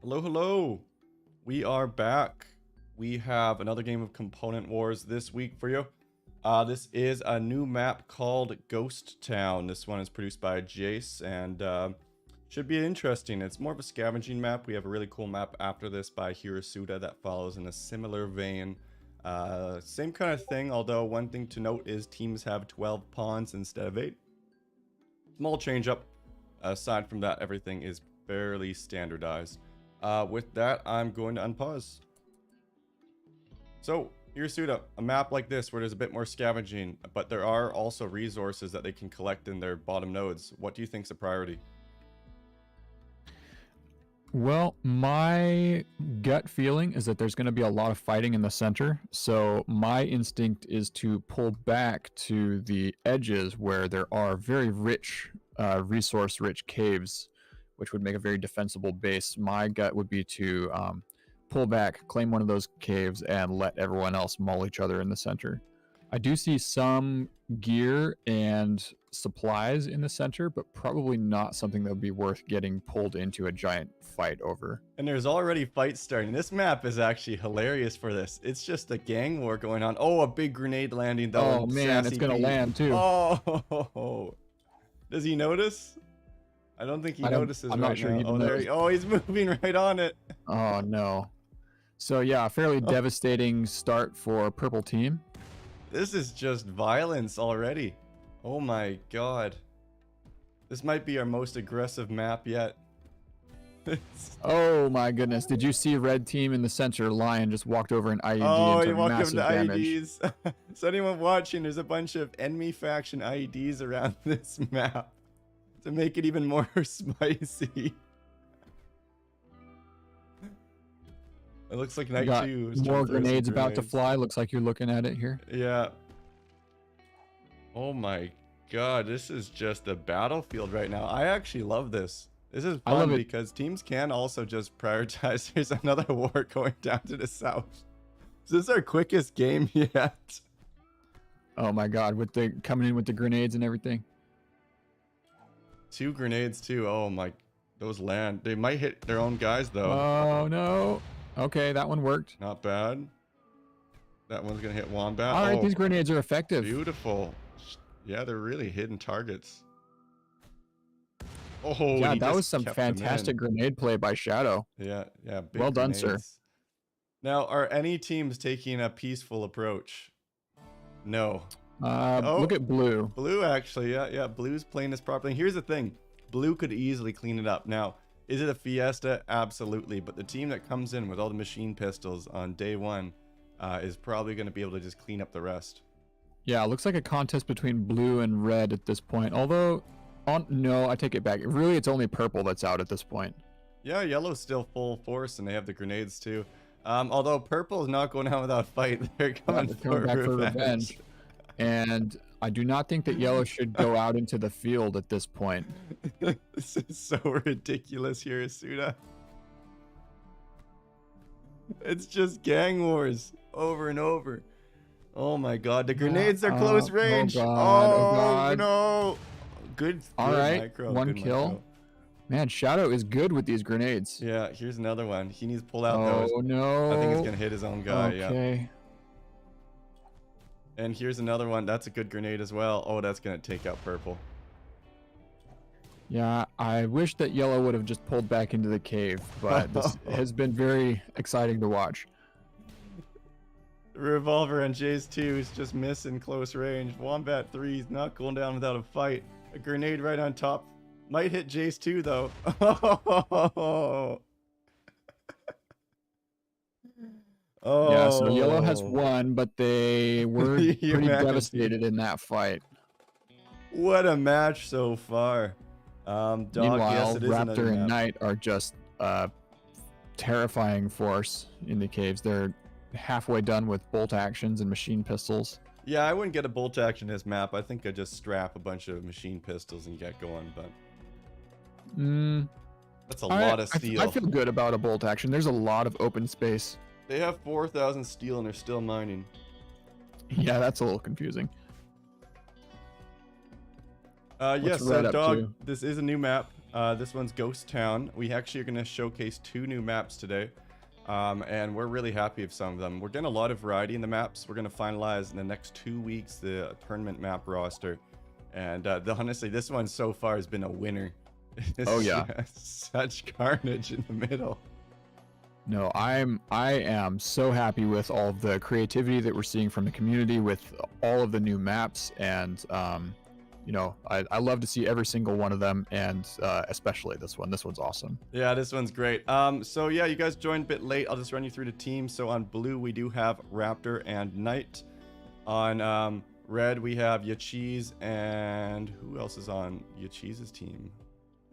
Hello, hello. We are back. We have another game of Component Wars this week for you. This is a new map called Ghost Town. This one is produced by Jace and should be interesting. It's more of a scavenging map. We have a really cool map after this by Hirasuda that follows in a similar vein. Same kind of thing, although one thing to note is teams have 12 pawns instead of 8. Small change up. Aside from that, everything is fairly standardized. With that, I'm going to unpause. So, Hirasuda, a map like this where there's a bit more scavenging, but there are also resources that they can collect in their bottom nodes. What do you think's a priority? Well, my gut feeling is that there's going to be a lot of fighting in the center. So my instinct is to pull back to the edges where there are very rich, resource-rich caves, which would make a very defensible base. My gut would be to pull back, claim one of those caves, and let everyone else maul each other in the center. I do see some gear and supplies in the center, but probably not something that would be worth getting pulled into a giant fight over. And there's already fights starting. This map is actually hilarious for this. It's just a gang war going on. Oh, a big grenade landing though. Oh man, it's gonna land too. Oh, does he notice? I don't think he notices. I'm not sure he knows. Oh, he's moving right on it. Oh no. So yeah, fairly devastating start for purple team. This is just violence already. Oh my god. This might be our most aggressive map yet. Oh my goodness. Did you see red team in the center? Lion just walked over an IED and took massive damage. IEDs. So anyone watching, there's a bunch of enemy faction IEDs around this map to make it even more spicy. It looks like night 2. More grenades about to fly. Looks like you're looking at it here. Yeah. Oh my god, this is just a battlefield right now. I actually love this. This is fun because teams can also just prioritize. There's another war going down to the south. This is our quickest game yet. Oh my god, with the coming in with the grenades and everything. 2 grenades too. Oh my, those land. They might hit their own guys though. Oh no. Okay, that one worked. Not bad. That one's gonna hit Wombat. All right, these grenades are effective. Beautiful. Yeah, they're really hidden targets. Oh, yeah, that was some fantastic grenade play by Shadow. Yeah, yeah. Big well done, sir. Now, are any teams taking a peaceful approach? No. Look at Blue. Blue, actually, yeah. Blue's playing this properly. Here's the thing. Blue could easily clean it up. Now, is it a fiesta? Absolutely. But the team that comes in with all the machine pistols on day 1 is probably going to be able to just clean up the rest. Yeah, it looks like a contest between blue and red at this point. Although, no, I take it back. Really, it's only purple that's out at this point. Yeah, yellow's still full force, and they have the grenades too. Although purple is not going out without a fight. They're coming back for revenge. And I do not think that yellow should go out into the field at this point. This is so ridiculous, Hirasuda. It's just gang wars over and over. Oh my god, the grenades are close range. Oh god, no. Good. All right, micro, one kill. Micro. Man, Shadow is good with these grenades. Yeah, here's another one. He needs to pull out those. Oh no. I think he's gonna hit his own guy. Okay. And here's another one. That's a good grenade as well. Oh, that's gonna take out purple. Yeah, I wish that yellow would have just pulled back into the cave, but this has been very exciting to watch. Revolver and Jace 2 is just missing close range. Wombat 3 is not going down without a fight. A grenade right on top. Might hit Jace 2 though. Oh. Yeah, so yellow has won, but they were pretty devastated in that fight. What a match so far. Dog, meanwhile, yes, it is Raptor and Knight are just terrifying force in the caves. They're halfway done with bolt actions and machine pistols. Yeah, I wouldn't get a bolt action in this map. I think I'd just strap a bunch of machine pistols and get going, but that's a lot of steel. I feel good about a bolt action. There's a lot of open space. They have 4,000 steel and they're still mining. Yeah, that's a little confusing. Yes, Dog, this is a new map. This one's Ghost Town. We actually are going to showcase 2 new maps today. And we're really happy with some of them. We're getting a lot of variety in the maps. We're going to finalize in the next 2 weeks the tournament map roster. And honestly, this one so far has been a winner. Oh yeah. Such carnage in the middle. No, I am so happy with all of the creativity that we're seeing from the community with all of the new maps, and you know, I love to see every single one of them, and especially this one. This one's awesome. Yeah, this one's great. So yeah, you guys joined a bit late. I'll just run you through the team. So on blue, we do have Raptor and Knight. On red, we have Yachiz, and who else is on Yachiz's team?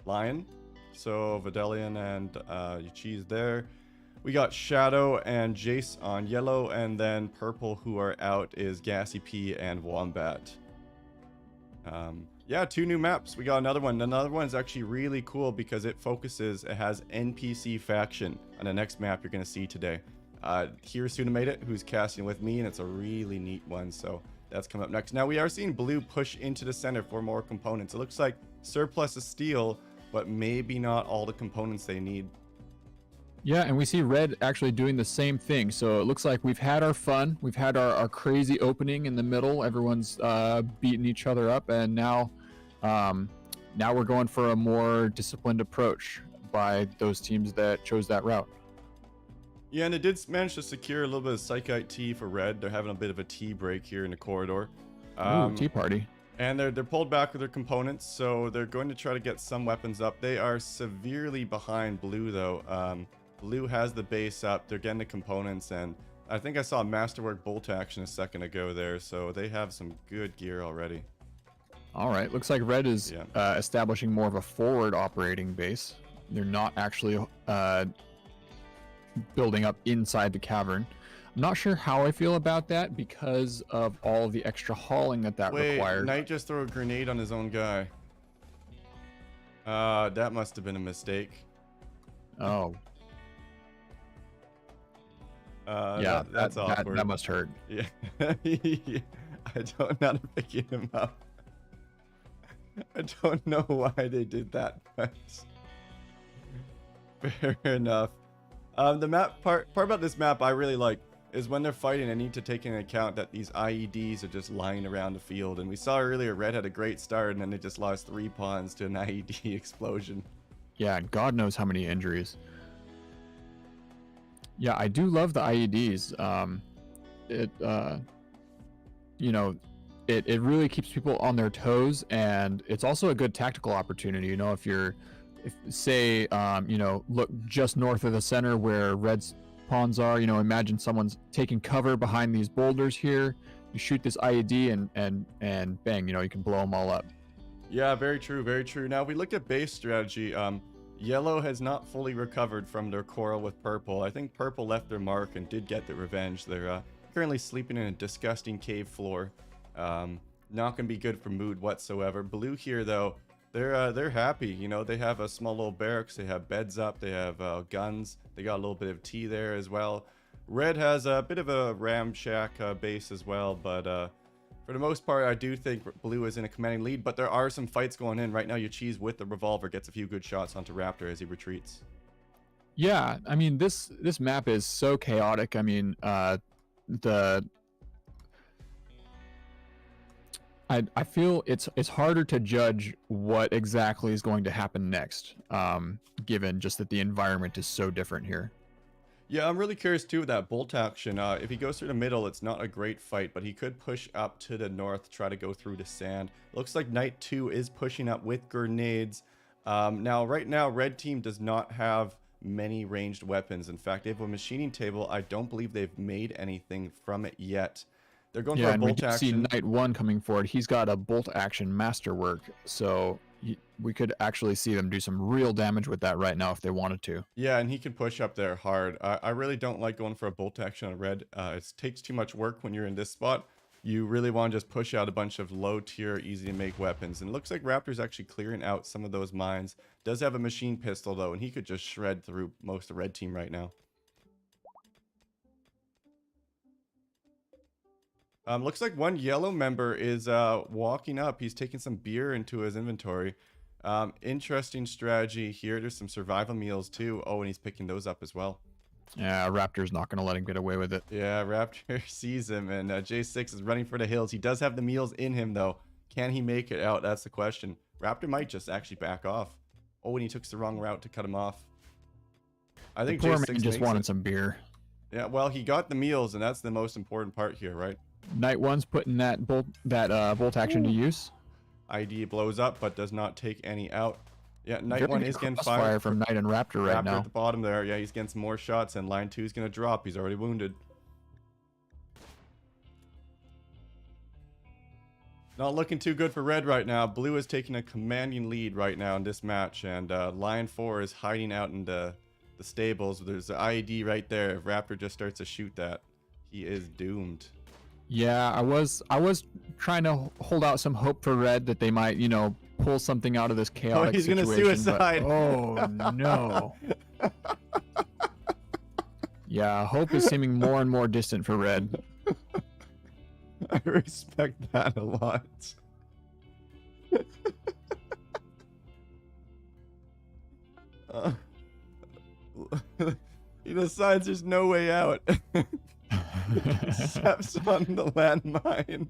Lion. So Vidalian and Yachiz there. We got Shadow and Jace on yellow, and then purple, who are out, is Gassy P and Wombat. Yeah, 2 new maps. We got another one. Another one's actually really cool because it has NPC faction on the next map you're going to see today. Here's Sunamade, who's casting with me, and it's a really neat one, so that's coming up next. Now, we are seeing blue push into the center for more components. It looks like surplus of steel, but maybe not all the components they need. Yeah, and we see red actually doing the same thing. So it looks like we've had our fun. We've had our crazy opening in the middle. Everyone's beating each other up, and now we're going for a more disciplined approach by those teams that chose that route. Yeah, and it did manage to secure a little bit of Psychite tea for red. They're having a bit of a tea break here in the corridor. Ooh, tea party. And they're pulled back with their components, so they're going to try to get some weapons up. They are severely behind blue, though. Blue has the base up. They're getting the components, and I think I saw Masterwork bolt action a second ago there, so they have some good gear already. All right, looks like red is establishing more of a forward operating base. They're not actually building up inside the cavern. I'm not sure how I feel about that because of all of the extra hauling that requires. Knight just threw a grenade on his own guy. That must have been a mistake. Oh. Yeah, that's awkward. That must hurt. Yeah. I don't know how to pick him up. I don't know why they did that, but fair enough. The map part about this map I really like is when they're fighting, I need to take into account that these IEDs are just lying around the field. And we saw earlier red had a great start, and then they just lost 3 pawns to an IED explosion. Yeah, and God knows how many injuries. Yeah, I do love the IEDs. You know, it really keeps people on their toes, and it's also a good tactical opportunity. You know, if say, you know, look just north of the center where red's pawns are, you know, imagine someone's taking cover behind these boulders here. You shoot this IED and bang, you know, you can blow them all up. Yeah, very true, very true. Now, if we look at base strategy, yellow has not fully recovered from their quarrel with purple. I think purple left their mark and did get their revenge. They're currently sleeping in a disgusting cave floor. Not gonna be good for mood whatsoever. Blue here, though, they're happy. You know, they have a small little barracks. They have beds up. They have guns. They got a little bit of tea there as well. Red has a bit of a ramshack base as well, but for the most part, I do think blue is in a commanding lead, but there are some fights going in. Right now, Yachiz with the revolver gets a few good shots onto Raptor as he retreats. Yeah, I mean, this map is so chaotic. I mean, I feel it's harder to judge what exactly is going to happen next, given just that the environment is so different here. Yeah, I'm really curious too with that bolt action. If he goes through the middle, it's not a great fight, but he could push up to the north, try to go through the sand. Looks like Knight 2 is pushing up with grenades. Right now, red team does not have many ranged weapons. In fact, they have a machining table. I don't believe they've made anything from it yet. They're going for a bolt action. We see Knight 1 coming forward. He's got a bolt action masterwork, so we could actually see them do some real damage with that right now if they wanted to. Yeah, and he can push up there hard. I really don't like going for a bolt action on red. It takes too much work when you're in this spot. You really want to just push out a bunch of low tier, easy to make weapons. And it looks like Raptor's actually clearing out some of those mines. Does have a machine pistol though, and he could just shred through most of red team right now. Looks like one yellow member is walking up. He's taking some beer into his inventory. Interesting strategy here. There's some survival meals too. Oh, and he's picking those up as well. Yeah, Raptor's not going to let him get away with it. Yeah, Raptor sees him, and J6 is running for the hills. He does have the meals in him, though. Can he make it out? That's the question. Raptor might just actually back off. Oh, and he took the wrong route to cut him off. I think Poor J6 man just wanted some beer. Yeah, well, he got the meals, and that's the most important part here, right? Night One's putting that bolt action to use. ID blows up, but does not take any out. Yeah, Night Very One good is getting crossfire fired from Knight and Raptor right now. At the bottom there. Yeah, he's getting some more shots, and Line 2 is going to drop. He's already wounded. Not looking too good for Red right now. Blue is taking a commanding lead right now in this match, and Lion 4 is hiding out in the stables. There's the IED right there. If Raptor just starts to shoot that, he is doomed. Yeah, I was trying to hold out some hope for Red that they might, you know, pull something out of this chaotic he's situation. Gonna suicide. But, oh no. Yeah, hope is seeming more and more distant for Red. I respect that a lot. He decides there's no way out. Steps on the landmine.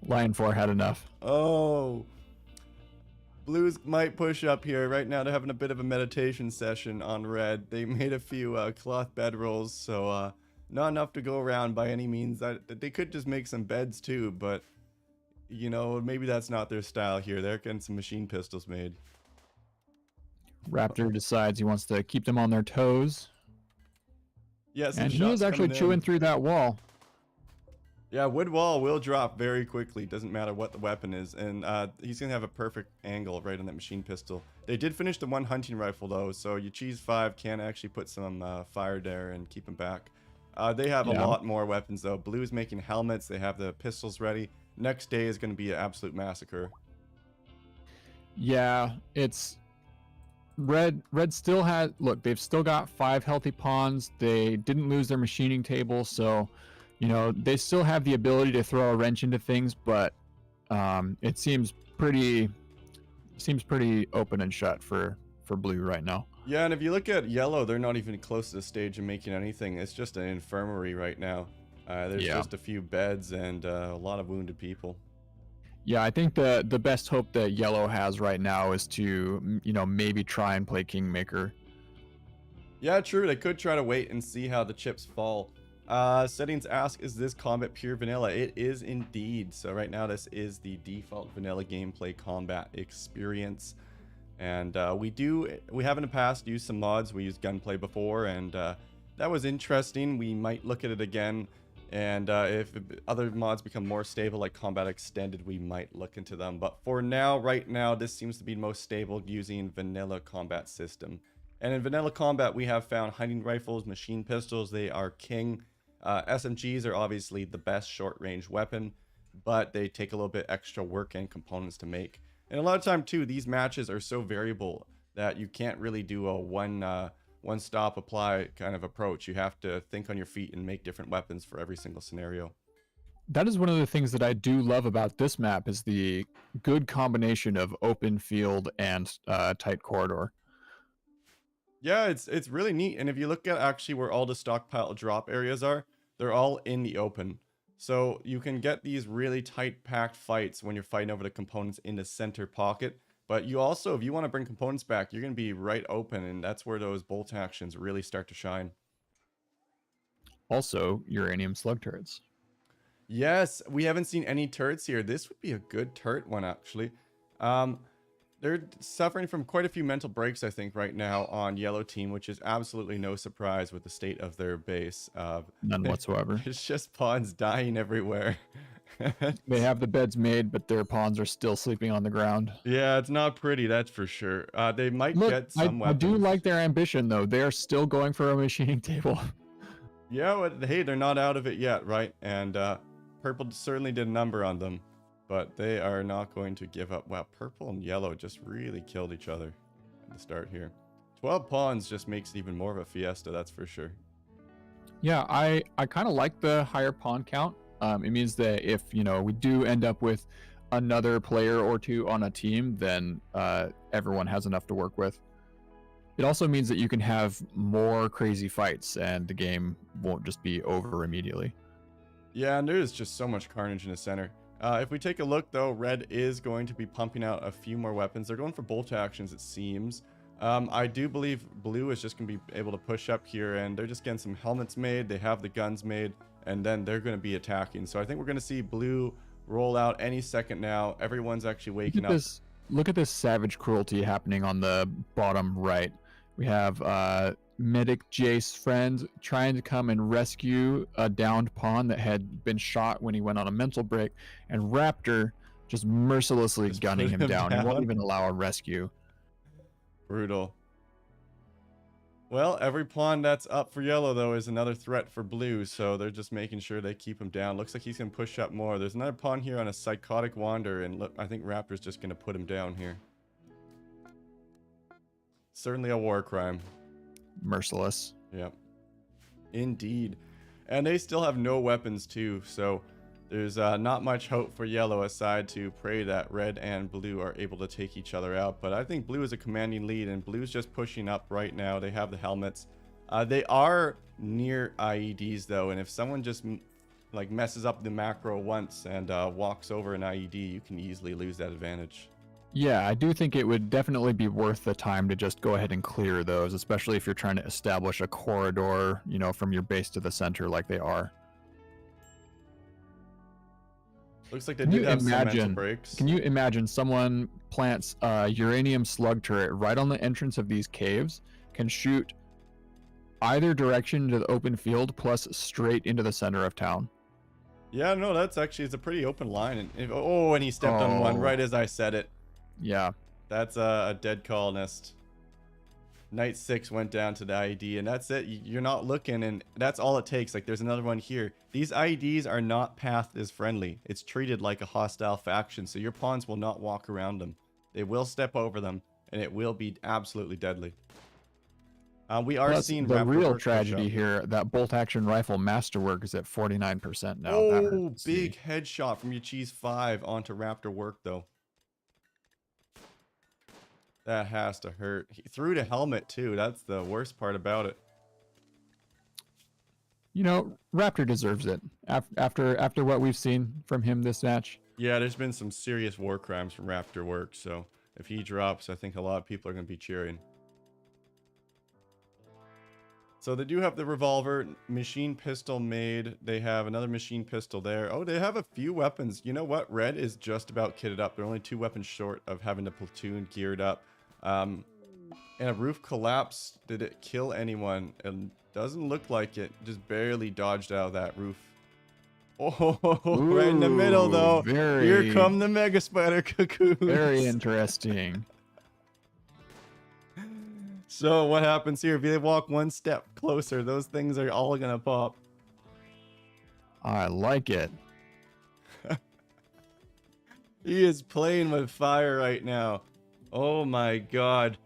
Lion 4 had enough. Oh. Blues might push up here. Right now they're having a bit of a meditation session on Red. They made a few cloth bedrolls, so not enough to go around by any means. They could just make some beds too, but you know, maybe that's not their style here. They're getting some machine pistols made. Raptor decides he wants to keep them on their toes. Yes, and he is actually chewing through that wall. Yeah, wood wall will drop very quickly. Doesn't matter what the weapon is. And he's going to have a perfect angle right on that machine pistol. They did finish the one hunting rifle, though. So your Cheese 5 can actually put some fire there and keep him back. They have a lot more weapons, though. Blue's making helmets. They have the pistols ready. Next day is going to be an absolute massacre. Yeah, it's... Red still has... Look, they've still got 5 healthy pawns. They didn't lose their machining table, so... You know, they still have the ability to throw a wrench into things, but it seems pretty open and shut for Blue right now. Yeah, and if you look at Yellow, they're not even close to the stage of making anything. It's just an infirmary right now. There's just a few beds and a lot of wounded people. Yeah, I think the best hope that Yellow has right now is to, you know, maybe try and play Kingmaker. Yeah, true. They could try to wait and see how the chips fall. Settings ask, is this combat pure vanilla? It is indeed. So right now this is the default vanilla gameplay combat experience. And we have in the past used some mods. We used gunplay before, and that was interesting. We might look at it again. And if other mods become more stable, like Combat Extended, we might look into them. But for now, right now, this seems to be most stable using vanilla combat system. And in vanilla combat, we have found hunting rifles, machine pistols. They are king. SMGs are obviously the best short-range weapon, but they take a little bit extra work and components to make. And a lot of time too, these matches are so variable that you can't really do a one stop apply kind of approach. You have to think on your feet and make different weapons for every single scenario. That is one of the things that I do love about this map, is the good combination of open field and tight corridor. Yeah, it's really neat. And if you look at actually where all the stockpile drop areas are, they're all in the open. So you can get these really tight packed fights when you're fighting over the components in the center pocket. But you also, if you want to bring components back, you're going to be right open, and that's where those bolt actions really start to shine. Also, uranium slug turrets. Yes, we haven't seen any turrets here. This would be a good turret one, actually. They're suffering from quite a few mental breaks, I think, right now on Yellow Team, which is absolutely no surprise with the state of their base. None whatsoever. It's just pawns dying everywhere. They have the beds made, but their pawns are still sleeping on the ground. Yeah, it's not pretty, that's for sure. They might get some weapons. I do like their ambition, though. They're still going for a machining table. Yeah, well, hey, they're not out of it yet, right? And Purple certainly did a number on them. But they are not going to give up. Wow, Purple and Yellow just really killed each other at the start here. 12 pawns just makes it even more of a fiesta, that's for sure. Yeah, I kind of like the higher pawn count. It means that if, you know, we do end up with another player or two on a team, then everyone has enough to work with. It also means that you can have more crazy fights and the game won't just be over immediately. Yeah, and there's just so much carnage in the center. If we take a look, though, red is going to be pumping out a few more weapons. They're going for bolt actions, it seems. I do believe blue is just going to be able to push up here, and they're just getting some helmets made. They have the guns made, and then they're going to be attacking. So I think we're going to see blue roll out any second now. Everyone's actually waking up. Look at this savage cruelty happening on the bottom right. We have medic Jace friend trying to come and rescue a downed pawn that had been shot when he went on a mental break, and Raptor just mercilessly gunning him down. He won't even allow a rescue. Brutal. Well, every pawn that's up for yellow, though, is another threat for blue, so they're just making sure they keep him down. Looks like he's going to push up more. There's another pawn here on a psychotic wander, and look, I think Raptor's just going to put him down here. Certainly a war crime. Merciless. Yep. Indeed. And they still have no weapons, too, so there's not much hope for yellow aside to pray that red and blue are able to take each other out. But I think blue is a commanding lead, and blue's just pushing up right now. They have the helmets. They are near IEDs, though, and if someone just like messes up the macro once and walks over an IED, you can easily lose that advantage. Yeah, I do think it would definitely be worth the time to just go ahead and clear those, especially if you're trying to establish a corridor, you know, from your base to the center like they are. Looks like they do have some mental breaks. Can you imagine someone plants a uranium slug turret right on the entrance of these caves, can shoot either direction into the open field plus straight into the center of town? Yeah, no, that's actually, it's a pretty open line. And and he stepped on one right as I said it. Yeah. That's a dead colonist. Knight 6 went down to the IED, and that's it. You're not looking, and that's all it takes. Like, there's another one here. These IEDs are not pathed as friendly. It's treated like a hostile faction, so your pawns will not walk around them. They will step over them, and it will be absolutely deadly. We are seeing the real tragedy here. That bolt action rifle masterwork is at 49% now. Oh, big headshot from your cheese 5 onto Raptor work, though. That has to hurt. He threw the helmet too. That's the worst part about it. You know, Raptor deserves it after what we've seen from him this match. Yeah, there's been some serious war crimes from Raptor work, so if he drops, I think a lot of people are going to be cheering. So they do have the revolver, machine pistol made. They have another machine pistol there. Oh, they have a few weapons. You know what? Red is just about kitted up. They're only 2 weapons short of having a platoon geared up. And a roof collapse. Did it kill anyone? It doesn't look like it. Just barely dodged out of that roof. Oh, ooh, right in the middle, though. Here come the Mega Spider cocoons. Very interesting. So what happens here? If they walk one step closer, those things are all going to pop. I like it. He is playing with fire right now. Oh my god.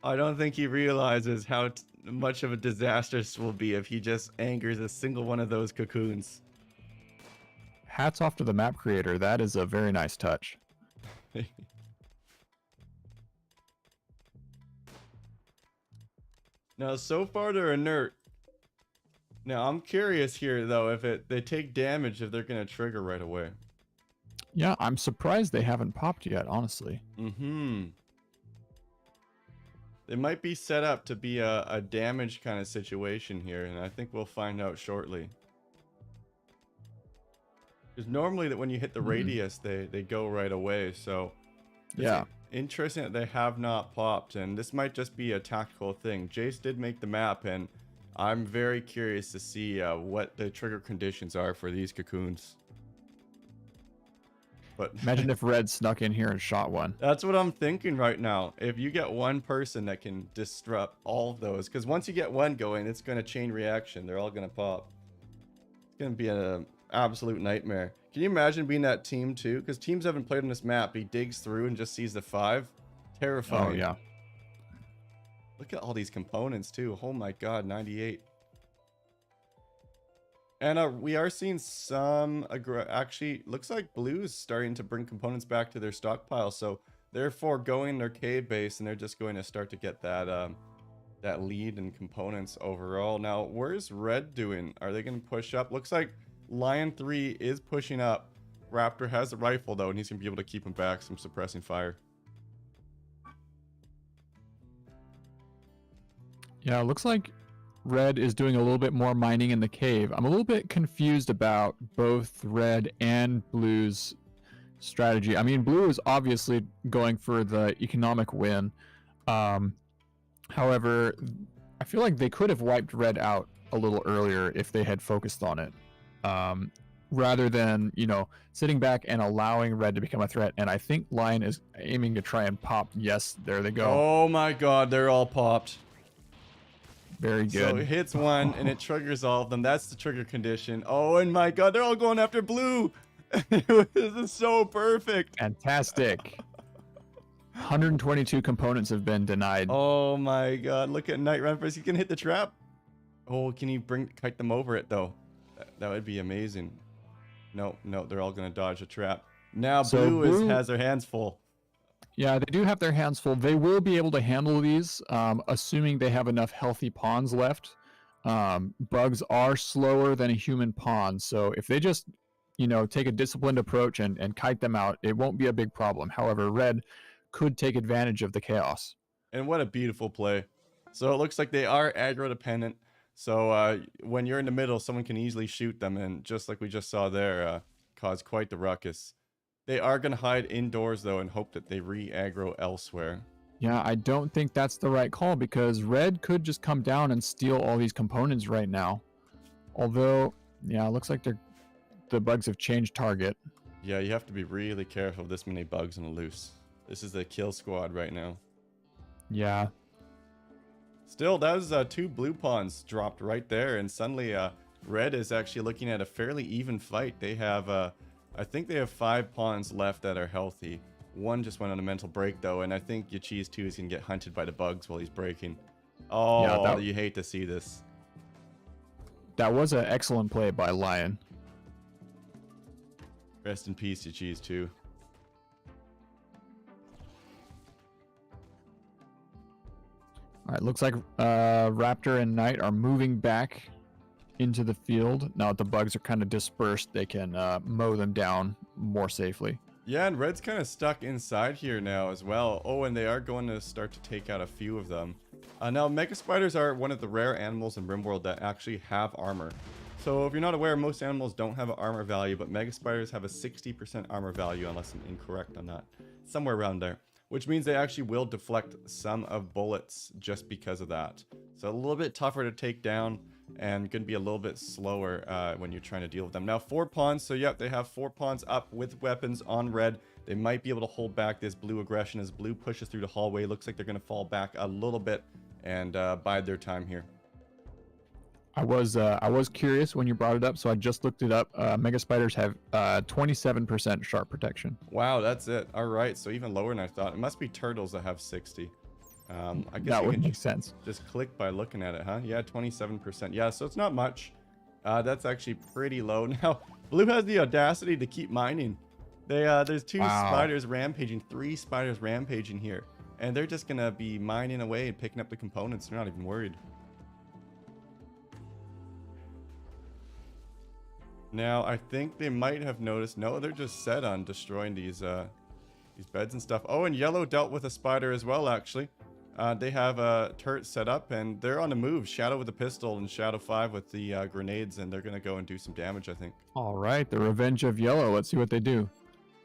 I don't think he realizes how much of a disaster this will be if he just angers a single one of those cocoons. Hats off to the map creator. That is a very nice touch. Now, so far they're inert. Now, I'm curious here, though, if they take damage, if they're going to trigger right away. Yeah, I'm surprised they haven't popped yet, honestly. Mm-hmm. They might be set up to be a damage kind of situation here, and I think we'll find out shortly. Because normally that when you hit the radius, they go right away, so... Yeah. Interesting that they have not popped, and this might just be a tactical thing. Jace did make the map, and I'm very curious to see what the trigger conditions are for these cocoons. But imagine if Red snuck in here and shot one. That's what I'm thinking right now. If you get one person that can disrupt all of those, because once you get one going, it's going to chain reaction. They're all going to pop. It's going to be an absolute nightmare. Can you imagine being that team too? Because teams haven't played on this map. He digs through and just sees the 5. Terrifying. Oh, yeah. Look at all these components too. Oh my god, 98. And we are seeing some actually looks like blue's starting to bring components back to their stockpile, so they're foregoing their cave base and they're just going to start to get that that lead in components overall. Now, where's red doing? Are they going to push up? Looks like Lion 3 is pushing up. Raptor has a rifle though, and he's going to be able to keep him back from suppressing fire. Yeah, it looks like red is doing a little bit more mining in the cave. I'm a little bit confused about both red and blue's strategy. I mean, blue is obviously going for the economic win. However, I feel like they could have wiped red out a little earlier if they had focused on it, rather than, you know, sitting back and allowing red to become a threat. And I think Lion is aiming to try and pop. Yes, there they go. Oh my god, they're all popped. Very good. So it hits one and it triggers all of them. That's the trigger condition. Oh, and my god, they're all going after blue. This is so perfect. Fantastic. 122 components have been denied. Oh my god, look at Night Run first. He can hit the trap. Oh, can he kite them over it though? That would be amazing. No, they're all gonna dodge a trap. Now So blue has their hands full. Yeah, they do have their hands full. They will be able to handle these, assuming they have enough healthy pawns left. Bugs are slower than a human pawn, so if they just, you know, take a disciplined approach and kite them out, it won't be a big problem. However, red could take advantage of the chaos. And what a beautiful play. So it looks like they are aggro dependent. So when you're in the middle, someone can easily shoot them, and just like we just saw there, cause quite the ruckus. They are going to hide indoors, though, and hope that they re-aggro elsewhere. Yeah, I don't think that's the right call, because red could just come down and steal all these components right now. Although, yeah, it looks like the bugs have changed target. Yeah, you have to be really careful of this many bugs on the loose. This is the kill squad right now. Yeah. Still, that was 2 blue pawns dropped right there, and suddenly red is actually looking at a fairly even fight. They have... I think they have 5 pawns left that are healthy. One just went on a mental break though, and I think Yachiz 2 is going to get hunted by the bugs while he's breaking. Oh, yeah, you hate to see this. That was an excellent play by Lion. Rest in peace, Yachiz 2. Alright, looks like Raptor and Knight are moving back into the field. Now that the bugs are kind of dispersed, they can mow them down more safely. Yeah, and red's kind of stuck inside here now as well. Oh, and they are going to start to take out a few of them. Now, mega spiders are one of the rare animals in Rimworld that actually have armor. So if you're not aware, most animals don't have an armor value, but mega spiders have a 60% armor value, unless I'm incorrect on that. Somewhere around there. Which means they actually will deflect some of bullets just because of that. So a little bit tougher to take down, and going to be a little bit slower when you're trying to deal with them. Now 4 pawns, so yep, they have 4 pawns up with weapons on red. They might be able to hold back this blue aggression as blue pushes through the hallway. Looks like they're going to fall back a little bit and bide their time here. I was curious when you brought it up, so I just looked it up. Mega spiders have 27% sharp protection. Wow, that's it. All right, so even lower than I thought. It must be turtles that have 60. I guess that would make sense. Just click by looking at it, huh? Yeah, 27%. Yeah, so it's not much. That's actually pretty low. Now, blue has the audacity to keep mining. There's 2 spiders rampaging, 3 spiders rampaging here. And they're just going to be mining away and picking up the components. They're not even worried. Now, I think they might have noticed. No, they're just set on destroying these beds and stuff. Oh, and yellow dealt with a spider as well, actually. They have a turret set up, and they're on the move. Shadow with the pistol and Shadow 5 with the grenades, and they're going to go and do some damage, I think. All right, the revenge of yellow. Let's see what they do.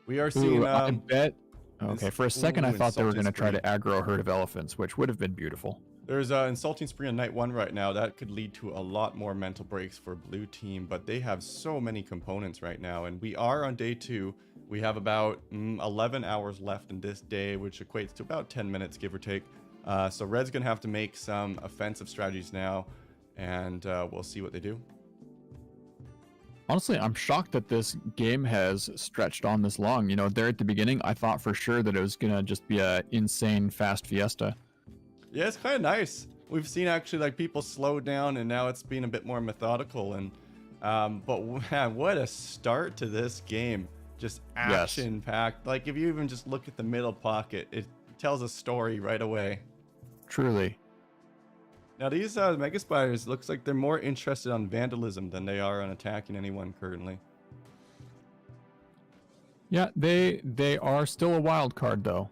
We are seeing... I bet... Okay, for a second I thought they were going to try to aggro a herd of elephants, which would have been beautiful. There's Insulting Spree on night 1 right now. That could lead to a lot more mental breaks for blue team, but they have so many components right now, and we are on day 2. We have about 11 hours left in this day, which equates to about 10 minutes, give or take. So red's going to have to make some offensive strategies now, and we'll see what they do. Honestly, I'm shocked that this game has stretched on this long. You know, there at the beginning, I thought for sure that it was going to just be a insane fast fiesta. Yeah, it's kind of nice. We've seen actually like people slow down, and now it's being a bit more methodical, and But man, what a start to this game. Just Yes, action packed. Like if you even just look at the middle pocket, it tells a story right away. truly. Now these Mega Spiders looks like they're more interested on vandalism than they are on attacking anyone currently. Yeah, they are still a wild card though.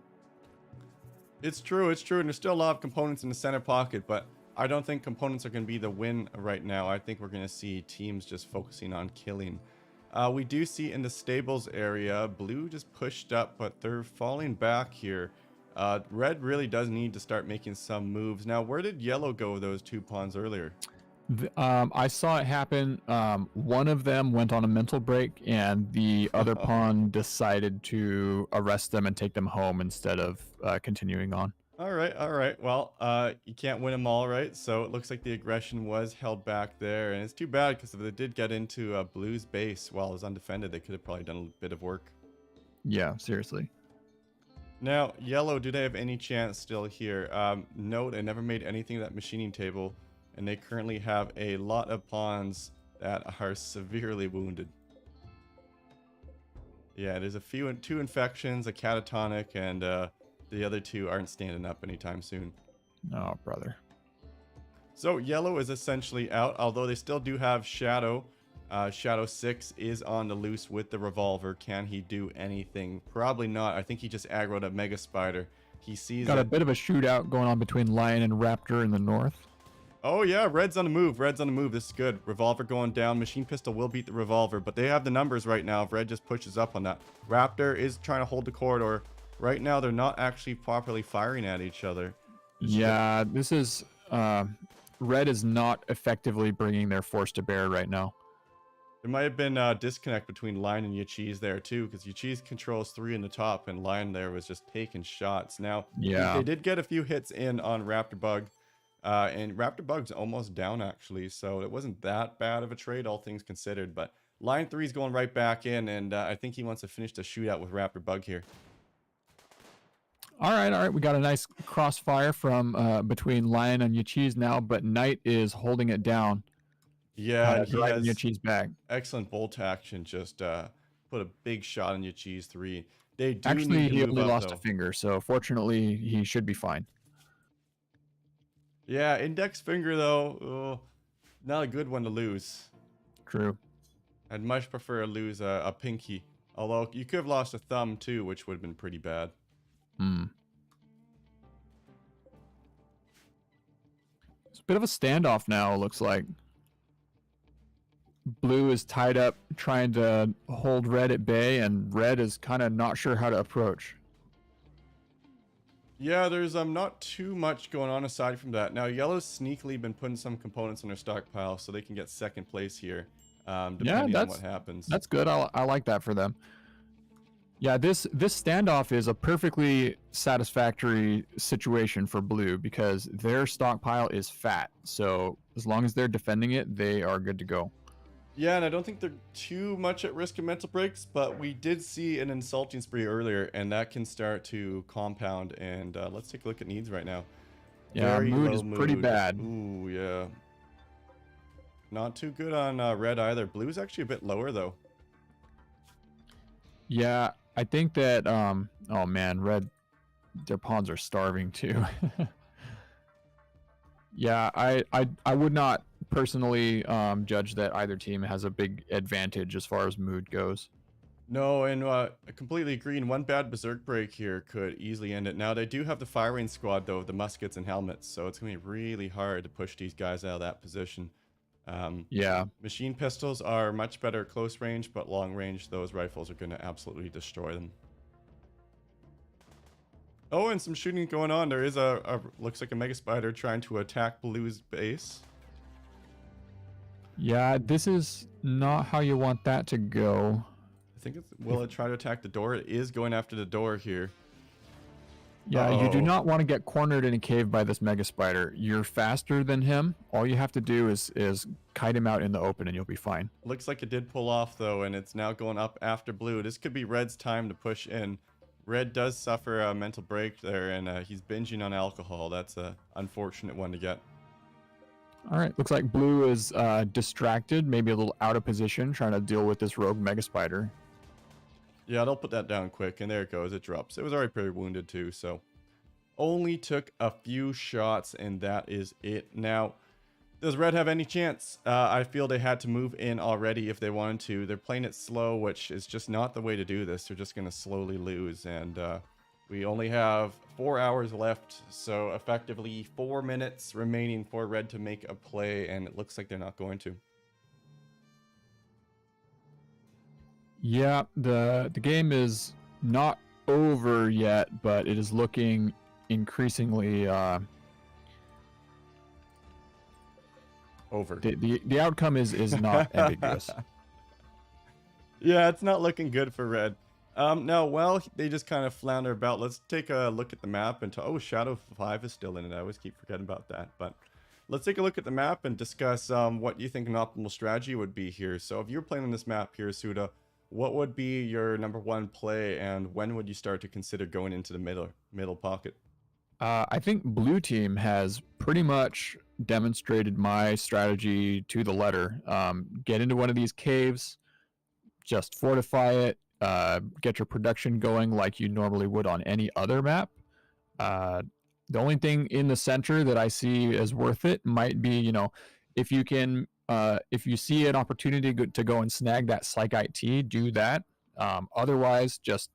It's true, and there's still a lot of components in the center pocket, but I don't think components are going to be the win right now. I think we're going to see teams just focusing on killing. We do see in the stables area, blue just pushed up, but they're falling back here. Red really does need to start making some moves. Now, where did yellow go with those two pawns earlier? I saw it happen. One of them went on a mental break, and the other pawn decided to arrest them and take them home instead of continuing on. All right, all right. Well, you can't win them all, right? So it looks like the aggression was held back there, and it's too bad because if they did get into Blue's base while it was undefended, they could have probably done a bit of work. Yeah, seriously. Now, yellow, do they have any chance still here? No, they never made anything of that machining table, and they currently have a lot of pawns that are severely wounded. Yeah, there's two infections, a catatonic, and the other two aren't standing up anytime soon. Oh, brother. So yellow is essentially out, although they still do have Shadow. Shadow 6 is on the loose with the revolver. Can he do anything? Probably not. I think he just aggroed a Mega Spider. He sees Got it. a bit of a shootout going on between Lion and Raptor in the north. Oh yeah, red's on the move. Red's on the move. This is good. Revolver going down. Machine pistol will beat the revolver, but they have the numbers right now if red just pushes up on that. Raptor is trying to hold the corridor. Right now, they're not actually properly firing at each other. Yeah, this is... Red is not effectively bringing their force to bear right now. There might have been a disconnect between Lion and Yachiz there too, because Yachiz controls 3 in the top, and Lion there was just taking shots. Now, Yeah. they did get a few hits in on Raptor Bug, and Raptor Bug's almost down actually, so it wasn't that bad of a trade, all things considered. But Lion 3 is going right back in, and I think he wants to finish the shootout with Raptor Bug here. All right. We got a nice crossfire from between Lion and Yachiz now, but Knight is holding it down. Yeah, he driving has Yachiz back. excellent bolt action. Just put a big shot on Yachiz 3. They do Actually, need to he move only up, lost though. a finger, so fortunately, he should be fine. Yeah, index finger though, not a good one to lose. True. I'd much prefer to lose a pinky. Although you could have lost a thumb too, which would have been pretty bad. It's a bit of a standoff now, it looks like. Blue is tied up trying to hold red at bay, and red is kind of not sure how to approach. Yeah, there's not too much going on aside from that. Now, yellow's sneakily been putting some components in their stockpile so they can get second place here, depending on what happens. That's good. I like that for them. Yeah, this standoff is a perfectly satisfactory situation for blue because their stockpile is fat. So as long as they're defending it, they are good to go. Yeah, and I don't think they're too much at risk of mental breaks, but we did see an insulting spree earlier, and that can start to compound. And let's take a look at needs right now. Yeah, Very mood low is pretty mood. bad. Ooh, yeah. Not too good on red either. Blue's actually a bit lower, though. Yeah, I think that, oh man, red, their pawns are starving too. Yeah, I would not personally judge that either team has a big advantage as far as mood goes. No, and I completely agree. And one bad berserk break here could easily end it. Now, they do have the firing squad, though, of the muskets and helmets, so it's going to be really hard to push these guys out of that position. Yeah. Machine pistols are much better at close range, but long range, those rifles are going to absolutely destroy them. Oh, and some shooting going on. There is looks like a Mega Spider trying to attack Blue's base. Yeah, this is not how you want that to go. I think it's, will it try to attack the door? It is going after the door here. Yeah, you do not want to get cornered in a cave by this Mega Spider. You're faster than him. All you have to do is kite him out in the open and you'll be fine. Looks like it did pull off, though, and it's now going up after Blue. This could be Red's time to push in. Red does suffer a mental break there, and he's binging on alcohol. That's an unfortunate one to get. All right, looks like blue is distracted, maybe a little out of position, trying to deal with this rogue mega spider. Yeah, they'll put that down quick, and there it goes. It drops. It was already pretty wounded too, so only took a few shots, and that is it. Now, does red have any chance? I feel they had to move in already if they wanted to. They're playing it slow, which is just not the way to do this. They're just going to slowly lose, and we only have 4 hours left, so effectively 4 minutes remaining for red to make a play, and it looks like they're not going to. Yeah, the game is not over yet, but it is looking increasingly Over. the outcome is not ambiguous. Yeah, it's not looking good for red. No, well, they just kind of flounder about. Let's take a look at the map and oh, Shadow 5 is still in it. I always keep forgetting about that, but let's take a look at the map and discuss what you think an optimal strategy would be here. So if you're playing on this map here, Suda, what would be your #1 play, and when would you start to consider going into the middle pocket? I think blue team has pretty much demonstrated my strategy to the letter. Get into one of these caves, just fortify it, get your production going like you normally would on any other map. The only thing in the center that I see as worth it might be, if you can, if you see an opportunity to go and snag that Psych IT, do that. Otherwise, just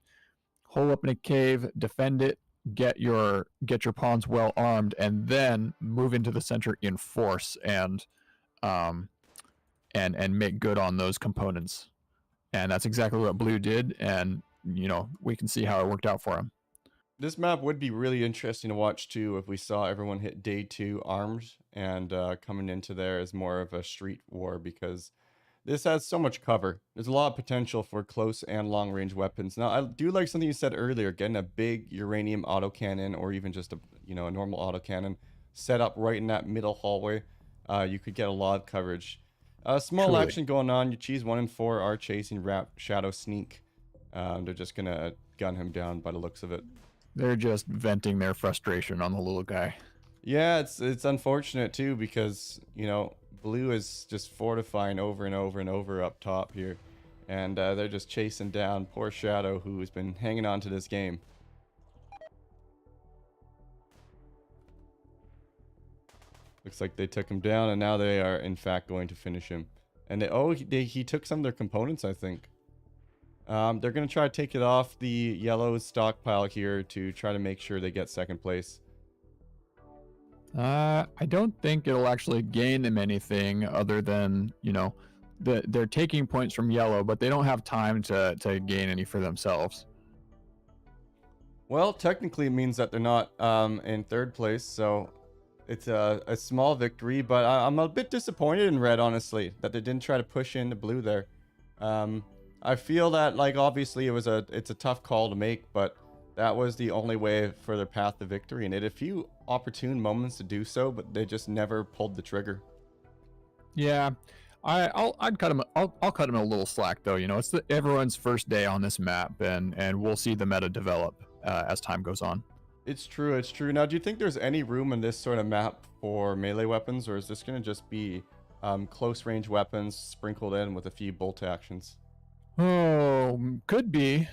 hole up in a cave, defend it, get your pawns well armed, and then move into the center in force and make good on those components. And that's exactly what blue did, and we can see how it worked out for him. This map would be really interesting to watch too if we saw everyone hit day 2 armed and coming into there as more of a street war, because this has so much cover. There's a lot of potential for close and long range weapons. Now, I do like something you said earlier, getting a big uranium autocannon or even just a normal autocannon set up right in that middle hallway. You could get a lot of coverage. Small Truly. action going on. Your cheese 1 and 4 are chasing Shadow Sneak. They're just gonna gun him down by the looks of it. They're just venting their frustration on the little guy. Yeah, it's unfortunate too, because blue is just fortifying over and over and over up top here, and they're just chasing down poor Shadow, who's been hanging on to this game. Looks like they took him down, and now they are in fact going to finish him. And he took some of their components, I think. They're going to try to take it off the yellow stockpile here to try to make sure they get second place. I don't think it'll actually gain them anything other than, they're taking points from yellow, but they don't have time to gain any for themselves. Well, technically it means that they're not in third place, so it's a small victory, but I'm a bit disappointed in red, honestly, that they didn't try to push into blue there. I feel that, obviously it's a tough call to make, but that was the only way for their path to victory, and it had a few opportune moments to do so, but they just never pulled the trigger. Yeah, I'd cut him. I'll cut him a little slack though. It's everyone's first day on this map, and we'll see the meta develop as time goes on. It's true. It's true. Now, do you think there's any room in this sort of map for melee weapons, or is this going to just be close range weapons sprinkled in with a few bolt actions? Oh, could be.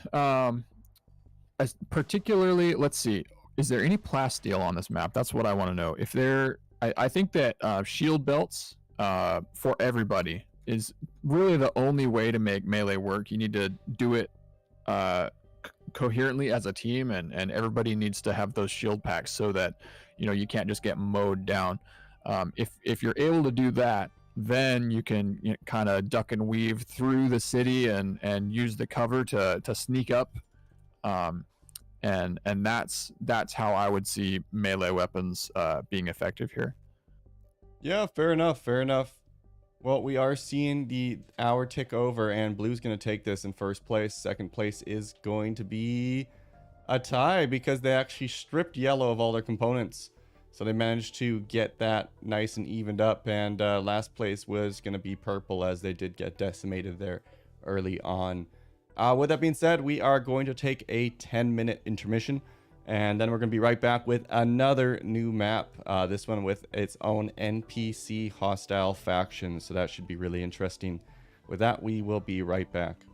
Particularly, let's see. Is there any plasteel on this map? That's what I want to know. If there, I think that shield belts for everybody is really the only way to make melee work. You need to do it coherently as a team, and everybody needs to have those shield packs so that you can't just get mowed down. If you're able to do that, then you can kind of duck and weave through the city and use the cover to sneak up. And that's how I would see melee weapons being effective here. Yeah, fair enough. Fair enough. Well, we are seeing the hour tick over, and blue's going to take this in first place. Second place is going to be a tie because they actually stripped yellow of all their components. So they managed to get that nice and evened up, and last place was going to be purple, as they did get decimated there early on. With that being said, we are going to take a 10-minute intermission, And then we're going to be right back with another new map. This one with its own NPC hostile faction. So that should be really interesting. With that, we will be right back.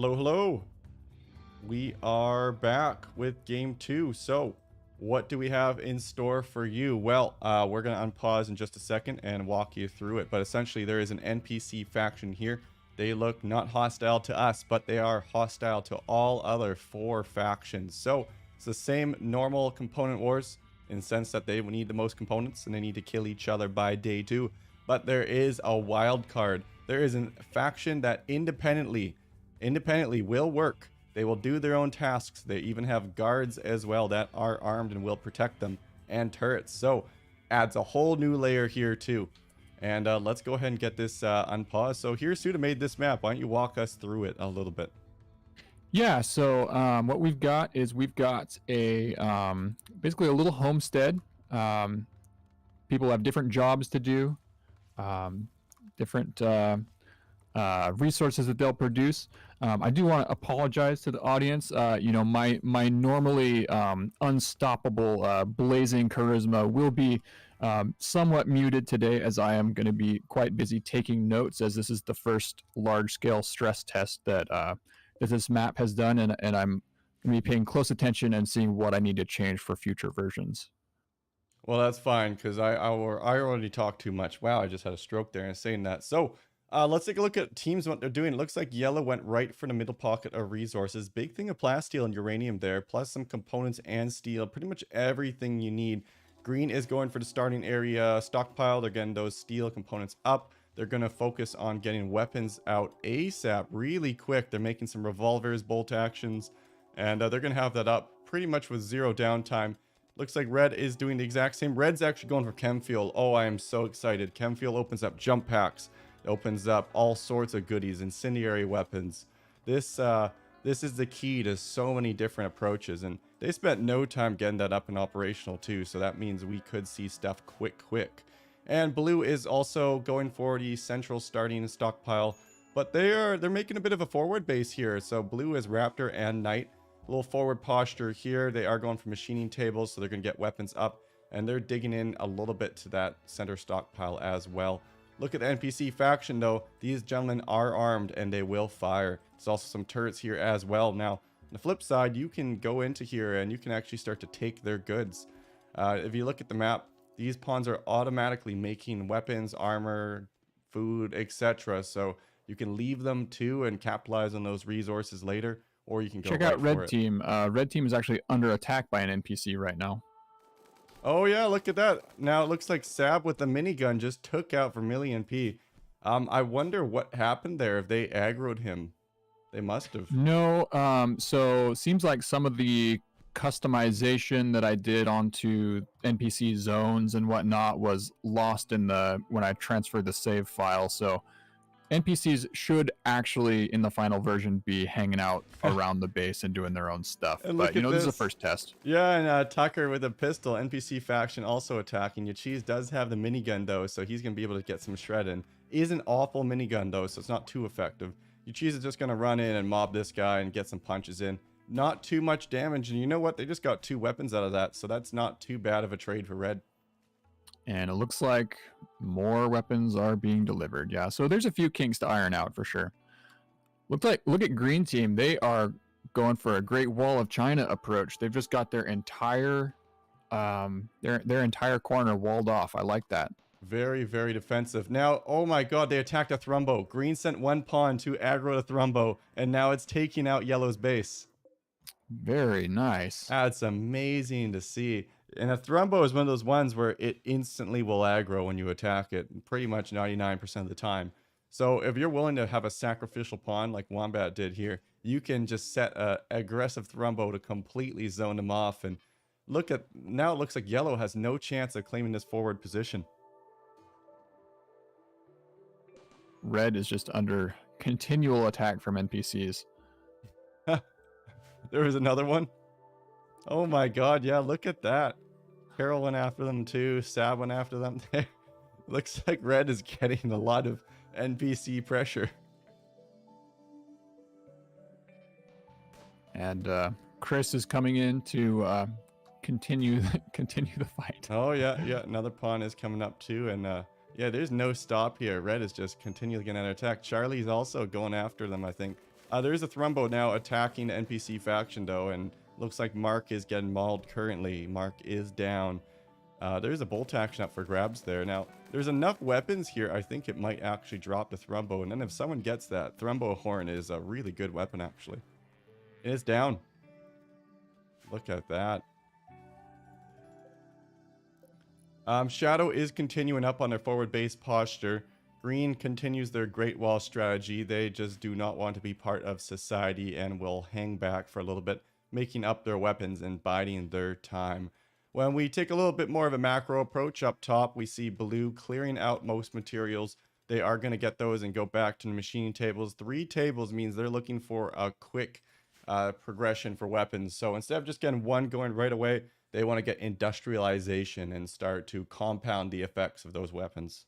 Hello, hello. We are back with game 2. So, what do we have in store for you? Well, we're going to unpause in just a second and walk you through it. But essentially, there is an NPC faction here. They look not hostile to us, but they are hostile to all other 4 factions. So, it's the same normal component wars in the sense that they need the most components and they need to kill each other by day 2. But there is a wild card. There is a faction that independently will work. They will do their own tasks. They even have guards as well that are armed and will protect them, and turrets. So adds a whole new layer here too. And let's go ahead and get this unpaused. So here's Suda made this map. Why don't you walk us through it a little bit? Yeah, so what we've got is we've got a basically a little homestead. People have different jobs to do, different resources that they'll produce. I do want to apologize to the audience. You know, my normally unstoppable blazing charisma will be somewhat muted today, as I am going to be quite busy taking notes, as this is the first large-scale stress test that this map has done, and I'm going to be paying close attention and seeing what I need to change for future versions. Well, that's fine because I already talked too much. Wow, I just had a stroke there and saying that. So let's take a look at teams, what they're doing. It looks like yellow went right for the middle pocket of resources. Big thing of plasteel and uranium there, plus some components and steel. Pretty much everything you need. Green is going for the starting area stockpile. They're getting those steel components up. They're going to focus on getting weapons out ASAP really quick. They're making some revolvers, bolt actions, and they're going to have that up pretty much with 0 downtime. Looks like red is doing the exact same. Red's actually going for chem fuel. Oh, I am so excited. Chem fuel opens up jump packs. It opens up all sorts of goodies, incendiary weapons. This is the key to so many different approaches, and they spent no time getting that up and operational too, so that means we could see stuff quick. And blue is also going for the central starting stockpile, but they're making a bit of a forward base here. So blue is Raptor and Knight. A little forward posture here. They are going for machining tables, so they're going to get weapons up, and they're digging in a little bit to that center stockpile as well. Look at the NPC faction though. These gentlemen are armed and they will fire. There's also some turrets here as well. Now, on the flip side, you can go into here and you can actually start to take their goods. If you look at the map, these pawns are automatically making weapons, armor, food, etc. So you can leave them too and capitalize on those resources later, or you can go Check right out for red it. team. Red team is actually under attack by an NPC right now. Oh yeah, look at that. Now it looks like Sab with the minigun just took out Vermilion P. I wonder what happened there, if they aggroed him. They must have. No, so seems like some of the customization that I did onto NPC zones and whatnot was lost in when I transferred the save file. So NPCs should actually, in the final version, be hanging out around the base and doing their own stuff. And But, you know, this is a this. first test. Yeah, and Tucker with a pistol, NPC faction also attacking. Yachiz does have the minigun though, so he's going to be able to get some shred in. Is an awful minigun though, so it's not too effective. Yachiz is just going to run in and mob this guy and get some punches in. Not too much damage, and you know what? They just got 2 weapons out of that, so that's not too bad of a trade for red. And it looks like more weapons are being delivered. Yeah, so there's a few kinks to iron out for sure. Look at green team. They are going for a Great Wall of China approach. They've just got their entire entire corner walled off. I like that. Very, very defensive. Now, oh my god, they attacked a Thrumbo. Green sent 1 pawn to aggro the Thrumbo, and now it's taking out yellow's base. Very nice. That's amazing to see. And a Thrumbo is one of those ones where it instantly will aggro when you attack it, pretty much 99% of the time. So if you're willing to have a sacrificial pawn like Wombat did here, you can just set a aggressive Thrumbo to completely zone them off. And look at, now it looks like yellow has no chance of claiming this forward position. Red is just under continual attack from NPCs. There was another one. Oh my god, yeah, look at that. Carol went after them too. Sab went after them. Looks like red is getting a lot of NPC pressure. And Chris is coming in to continue the fight. Oh yeah, another pawn is coming up too, and yeah, there's no stop here. Red is just continually getting under attack. Charlie's also going after them, I think. There's a Thrumbo now attacking the NPC faction though, and looks like Mark is getting mauled currently. Mark is down. There's a bolt action up for grabs there. Now, there's enough weapons here, I think it might actually drop the Thrumbo, and then if someone gets that, Thrumbo Horn is a really good weapon actually. It is down. Look at that. Shadow is continuing up on their forward base posture. Green continues their Great Wall strategy. They just do not want to be part of society and will hang back for a little bit, making up their weapons and biding their time. When we take a little bit more of a macro approach up top, we see blue clearing out most materials. They are going to get those and go back to the machining tables. 3 tables means they're looking for a quick progression for weapons. So instead of just getting one going right away, they want to get industrialization and start to compound the effects of those weapons.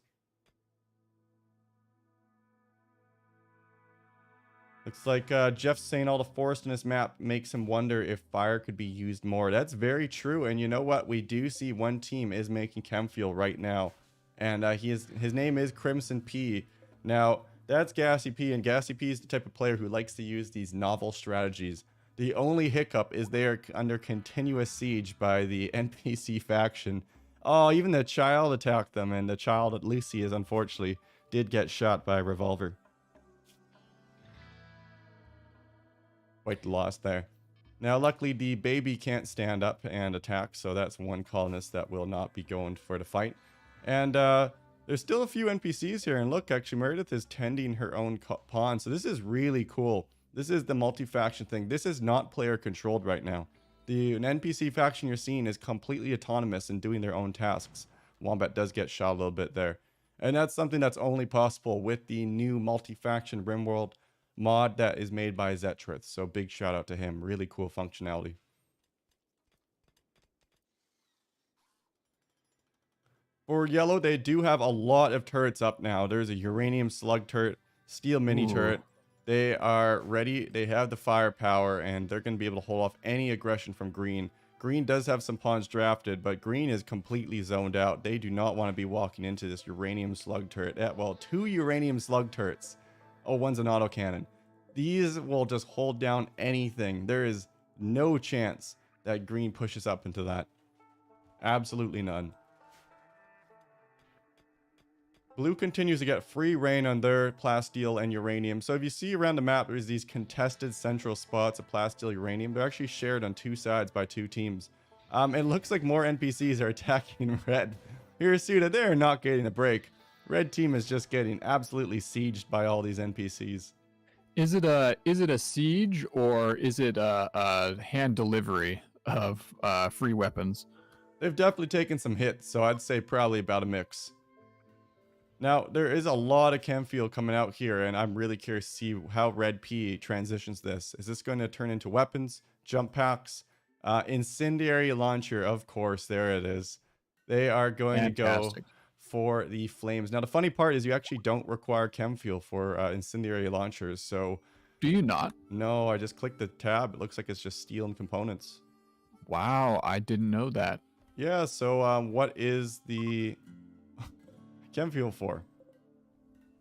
Looks like Jeff's saying all the forest in this map makes him wonder if fire could be used more. That's very true. And you know what? We do see one team is making chem fuel right now. And his name is Crimson P. Now, that's Gassy P. And Gassy P is the type of player who likes to use these novel strategies. The only hiccup is they are under continuous siege by the NPC faction. Oh, even the child attacked them. And the child, at Lucy, is unfortunately did get shot by a revolver. Quite the loss there. Now, luckily, the baby can't stand up and attack, so that's one colonist that will not be going for the fight. And there's still a few NPCs here, and look, actually, Meredith is tending her own pawn, so this is really cool. This is the multi-faction thing. This is not player-controlled right now. The NPC faction you're seeing is completely autonomous and doing their own tasks. Wombat does get shot a little bit there. And that's something that's only possible with the new multi-faction Rimworld mod that is made by Zetrith. So big shout out to him. Really cool functionality. For yellow, they do have a lot of turrets up now. There's a uranium slug turret, steel mini turret. They are ready. They have the firepower, and they're going to be able to hold off any aggression from green. Green does have some pawns drafted, but green is completely zoned out. They do not want to be walking into this uranium slug turret. Well, 2 uranium slug turrets. Oh, one's an autocannon. These will just hold down anything. There is no chance that green pushes up into that. Absolutely none. Blue continues to get free reign on their plasteel and uranium. So if you see around the map, there's these contested central spots of plasteel uranium. They're actually shared on 2 sides by 2 teams. It looks like more NPCs are attacking red. Hirasuda, they're not getting a break. Red team is just getting absolutely sieged by all these NPCs. Is it a siege, or is it a hand delivery of free weapons? They've definitely taken some hits, so I'd say probably about a mix. Now, there is a lot of chem fuel coming out here, and I'm really curious to see how Red P transitions this. Is this going to turn into weapons, jump packs, incendiary launcher? Of course, there it is. They are going to go for the flames. Now, the funny part is you actually don't require chem fuel for incendiary launchers. So, do you not? No, I just clicked the tab. It looks like it's just steel and components. Wow, I didn't know that. Yeah, so what is the chem fuel for?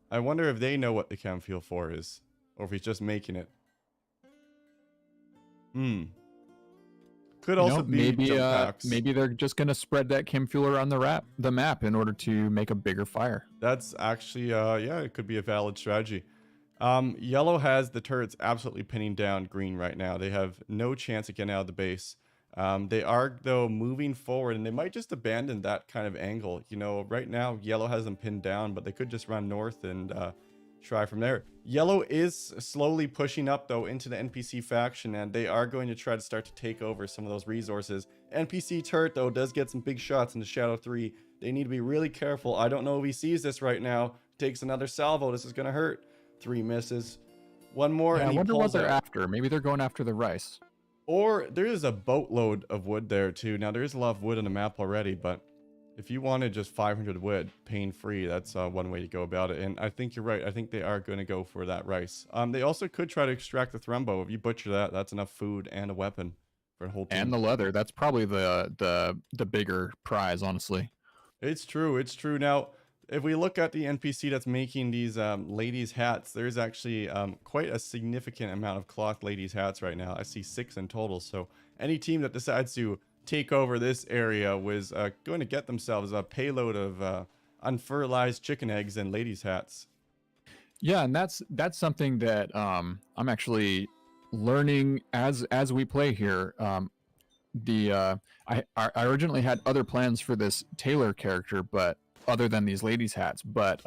I wonder if they know what the chem fuel for is, or if he's just making it. Could also be maybe jump packs. Maybe they're just gonna spread that chem fuel around the map in order to make a bigger fire. That's actually yeah, it could be a valid strategy. Yellow has the turrets absolutely pinning down green right now. They have no chance of getting out of the base. They are, though, moving forward, and they might just abandon that kind of angle. You know, right now, yellow has them pinned down, but they could just run north and try from there. Yellow is slowly pushing up, though, into the NPC faction, and they are going to try to start to take over some of those resources. NPC turret, though, does get some big shots into Shadow 3. They need to be really careful. I don't know if he sees this right now. Takes another salvo. This is going to hurt. 3 misses. One more, yeah, and I wonder what they're out. after. Maybe they're going after the rice. Or there is a boatload of wood there too. Now there is a lot of wood on the map already, but if you wanted just 500 wood pain-free, that's one way to go about it. And I think you're right. I think they are going to go for that rice. They also could try to extract the Thrumbo. If you butcher that, that's enough food and a weapon for a whole team. And the leather. That's probably the bigger prize, honestly. It's true. It's true. Now, if we look at the NPC that's making these ladies' hats, there's actually quite a significant amount of cloth ladies' hats right now. I see 6 in total. So any team that decides to take over this area was going to get themselves a payload of unfertilized chicken eggs and ladies' hats. Yeah, and that's something that I'm actually learning as we play here. The I originally had other plans for this Taylor character, but other than these ladies' hats, but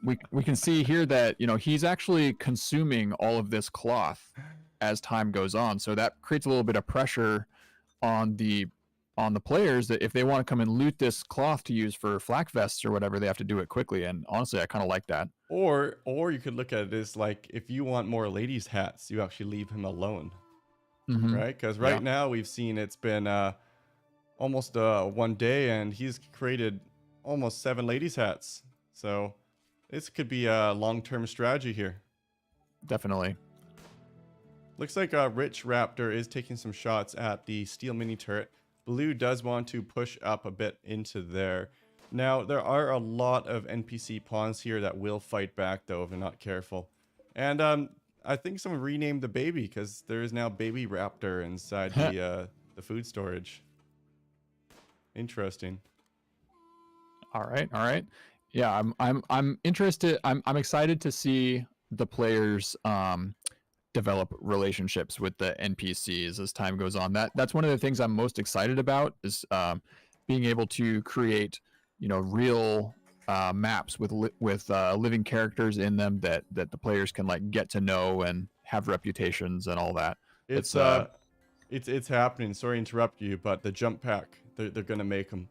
we can see here that he's actually consuming all of this cloth as time goes on, so that creates a little bit of pressure on the players that if they want to come and loot this cloth to use for flak vests or whatever, they have to do it quickly. And honestly, I kind of like that. Or you could look at it as like, if you want more ladies' hats, you actually leave him alone, Mm-hmm. right? Because Yeah. right now we've seen it's been almost 1 day, and he's created almost 7 ladies' hats. So this could be a long-term strategy here. Definitely. Looks like Rich Raptor is taking some shots at the steel mini turret. Blue does want to push up a bit into there. Now, there are a lot of NPC pawns here that will fight back, though, if they're not careful. And I think someone renamed the baby, because there is now Baby Raptor inside the food storage. Interesting. All right. Yeah, I'm interested. I'm excited to see the players develop relationships with the NPCs as time goes on. That's one of the things I'm most excited about is being able to create real maps with living characters in them that the players can like get to know and have reputations and all that. It's happening. Sorry to interrupt you, but the jump pack, they're gonna make them.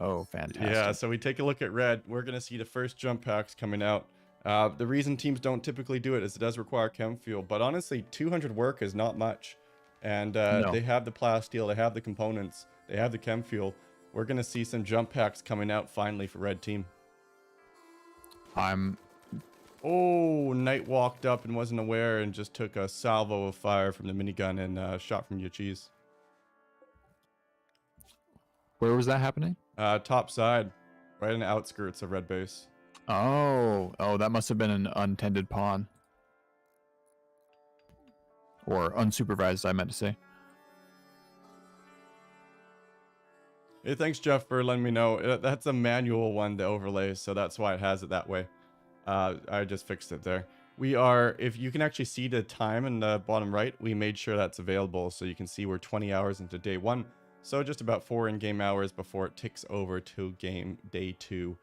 Oh, fantastic. Yeah, so we take a look at red. We're going to see the first jump packs coming out. The reason teams don't typically do it is it does require chem fuel. But honestly, 200 work is not much. And No. they have the plasteel, they have the components, they have the chem fuel. We're going to see some jump packs coming out finally for red team. Oh, Knight walked up and wasn't aware and just took a salvo of fire from the minigun and shot from your cheese. Where was that happening? Top side, right in the outskirts of red base. Oh, that must have been an untended pawn. Or unsupervised, I meant to say. Hey, thanks, Jeff, for letting me know. That's a manual one, the overlay, so that's why it has it that way. I just fixed it there. If you can actually see the time in the bottom right, we made sure that's available, so you can see we're 20 hours into day 1. So just about 4 in-game hours before it ticks over to game day 2.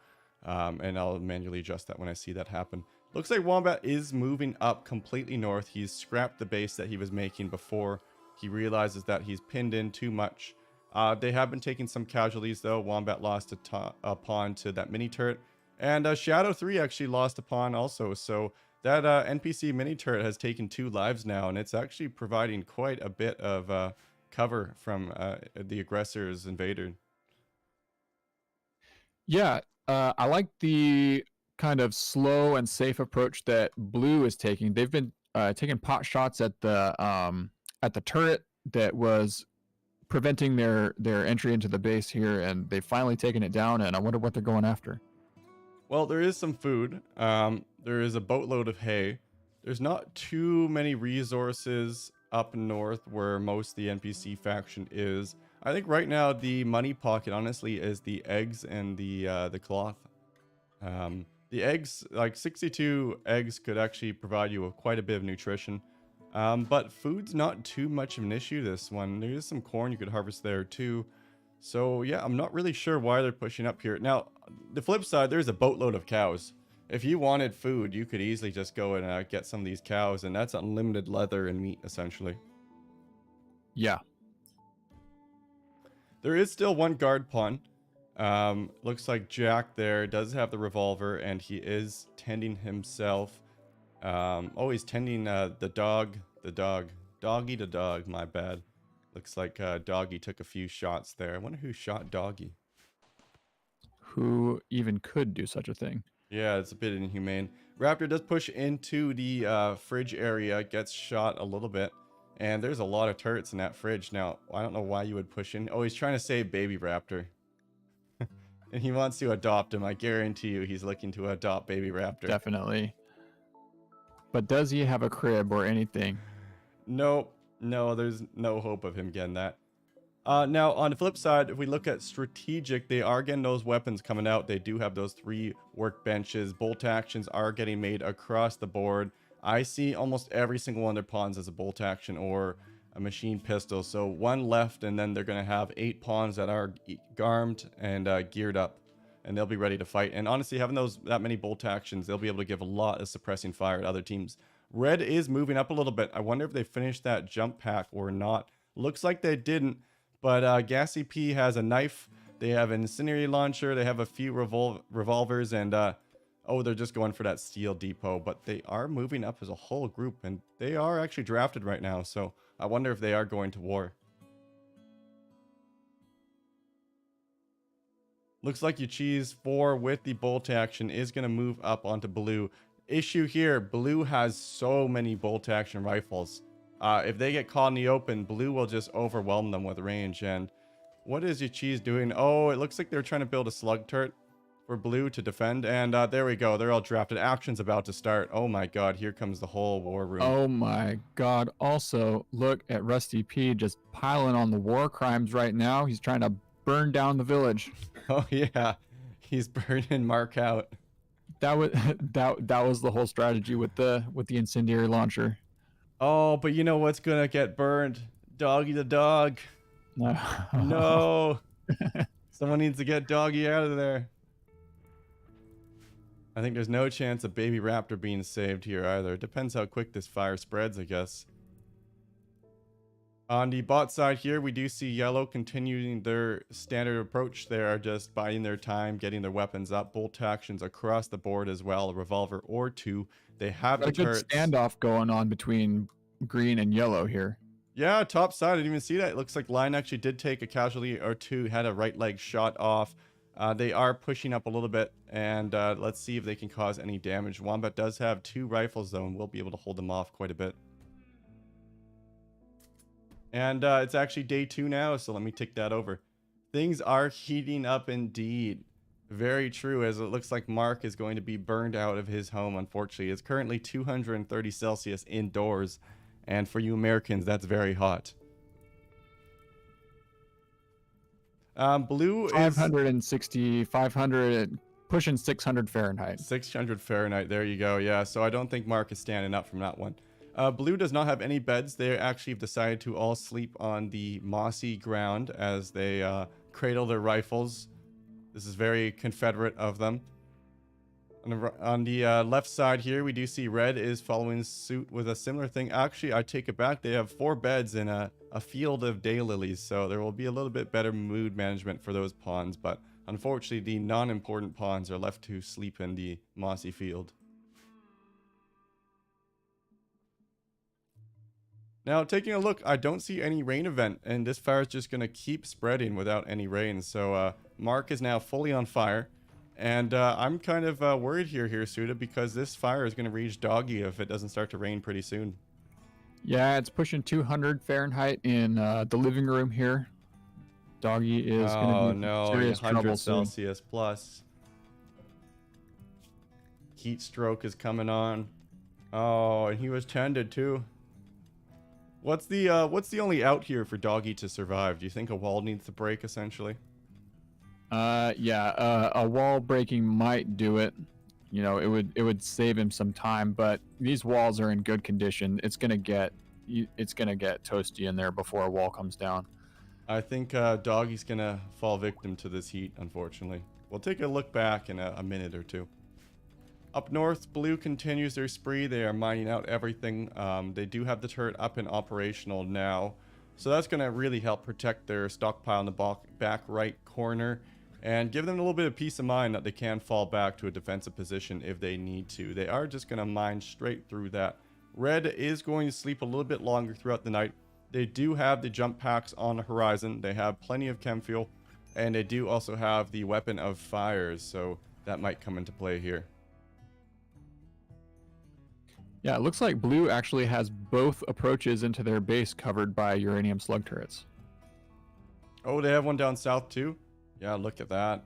And I'll manually adjust that when I see that happen. Looks like Wombat is moving up completely north. He's scrapped the base that he was making before he realizes that he's pinned in too much. They have been taking some casualties, though. Wombat lost a pawn to that mini turret. And Shadow 3 actually lost a pawn also. So that NPC mini turret has taken 2 lives now. And it's actually providing quite a bit of cover from the aggressor's invader. Yeah, I like the kind of slow and safe approach that Blue is taking. They've been taking pot shots at the turret that was preventing their entry into the base here, and they've finally taken it down. And I wonder what they're going after. Well, there is some food. There is a boatload of hay. There's not too many resources up north where most of the NPC faction is. I think right now the money pocket, honestly, is the eggs and the cloth. The eggs, like 62 eggs, could actually provide you with quite a bit of nutrition. But food's not too much of an issue this one. There is some corn you could harvest there too. So yeah, I'm not really sure why they're pushing up here. Now, the flip side, there's a boatload of cows. If you wanted food, you could easily just go and get some of these cows, and that's unlimited leather and meat, essentially. Yeah. There is still one guard pawn. Looks like Jack there does have the revolver, and he is tending himself. He's tending the dog. Doggy the dog, my bad. Looks like Doggy took a few shots there. I wonder who shot Doggy. Who even could do such a thing? Yeah, it's a bit inhumane. Raptor does push into the fridge area, gets shot a little bit. And there's a lot of turrets in that fridge. Now, I don't know why you would push in. Oh, he's trying to save Baby Raptor. And he wants to adopt him. I guarantee you he's looking to adopt Baby Raptor. Definitely. But does he have a crib or anything? Nope. No, there's no hope of him getting that. Now, on the flip side, if we look at strategic, they are getting those weapons coming out. They do have those 3 workbenches. Bolt actions are getting made across the board. I see almost every single one of their pawns as a bolt action or a machine pistol. So 1 left, and then they're going to have 8 pawns that are armed and geared up. And they'll be ready to fight. And honestly, having that many bolt actions, they'll be able to give a lot of suppressing fire to other teams. Red is moving up a little bit. I wonder if they finished that jump pack or not. Looks like they didn't. But Gassy P has a knife. They have an incendiary launcher. They have a few revolvers. And, oh, they're just going for that steel depot. But they are moving up as a whole group. And they are actually drafted right now. So I wonder if they are going to war. Looks like your cheese 4 with the bolt action is going to move up onto blue. Issue here, blue has so many bolt action rifles. If they get caught in the open, blue will just overwhelm them with range. And what is your cheese doing? Oh, it looks like they're trying to build a slug turret for blue to defend. And there we go. They're all drafted. Action's about to start. Oh my god, here comes the whole war room. Oh my god. Also, look at Rusty P just piling on the war crimes right now. He's trying to burn down the village. Oh yeah, he's burning Mark out. That was that was the whole strategy with the incendiary launcher. Oh, but you know what's gonna get burned? Doggy the dog. No. No. Someone needs to get Doggy out of there. I think there's no chance of Baby Raptor being saved here either. It depends how quick this fire spreads, I guess. On the bot side here, we do see yellow continuing their standard approach. They are just biding their time, getting their weapons up. Bolt actions across the board as well, a revolver or 2. They have the turrets. A good standoff going on between green and yellow here. Yeah, top side, I didn't even see that. It looks like Lion actually did take a casualty or 2, had a right leg shot off. They are pushing up a little bit, and let's see if they can cause any damage. Wombat does have 2 rifles though, and we'll be able to hold them off quite a bit. And it's actually day 2 now, so let me tick that over. Things are heating up indeed. Very true, as it looks like Mark is going to be burned out of his home, unfortunately. It's currently 230 Celsius indoors, and for you Americans, that's very hot. Blue is 560, 500, pushing 600 Fahrenheit. 600 Fahrenheit, there you go. Yeah, so I don't think Mark is standing up from that one. Blue does not have any beds. They actually have decided to all sleep on the mossy ground as they cradle their rifles. This is very Confederate of them. On the left side here, we do see red is following suit with a similar thing. Actually, I take it back. They have 4 beds in a field of daylilies, so there will be a little bit better mood management for those pawns. But unfortunately, the non-important pawns are left to sleep in the mossy field. Now, taking a look, I don't see any rain event, and this fire is just going to keep spreading without any rain. So Mark is now fully on fire, and I'm kind of worried here, Suda, because this fire is going to reach Doggy if it doesn't start to rain pretty soon. Yeah, it's pushing 200 Fahrenheit in the living room here. Doggy is going to be serious 100 Celsius plus. Heat stroke is coming on. Oh, and he was tended too. What's the only out here for Doggy to survive? Do you think a wall needs to break essentially? Yeah, a wall breaking might do it. You know, it would save him some time, but these walls are in good condition. It's gonna get toasty in there before a wall comes down. I think Doggy's gonna fall victim to this heat, unfortunately. We'll take a look back in a minute or two. Up north, Blue continues their spree. They are mining out everything. They do have the turret up and operational now. So that's going to really help protect their stockpile in the back right corner. And give them a little bit of peace of mind that they can fall back to a defensive position if they need to. They are just going to mine straight through that. Red is going to sleep a little bit longer throughout the night. They do have the jump packs on the horizon. They have plenty of chem fuel. And they do also have the weapon of fires. So that might come into play here. Yeah, it looks like Blue actually has both approaches into their base covered by uranium slug turrets. Oh, they have one down south too? Yeah, look at that.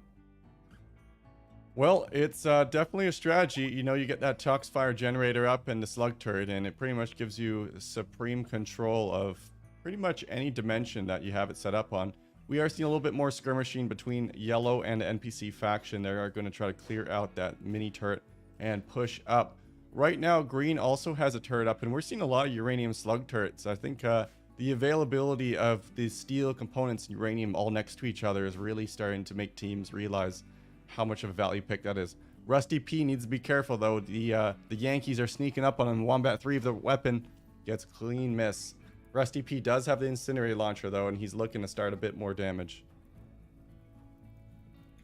Well, it's definitely a strategy. You know, you get that Tox Fire generator up and the Slug Turret, and it pretty much gives you supreme control of pretty much any dimension that you have it set up on. We are seeing a little bit more skirmishing between Yellow and the NPC faction. They are going to try to clear out that mini turret and push up. Right now, Green also has a turret up, and we're seeing a lot of Uranium Slug Turrets. I think the availability of the steel components and uranium all next to each other is really starting to make teams realize how much of a value pick that is. Rusty P needs to be careful though. The Yankees are sneaking up on him. Wombat 3 of the weapon gets clean miss. Rusty P does have the incinerator launcher though, and he's looking to start a bit more damage.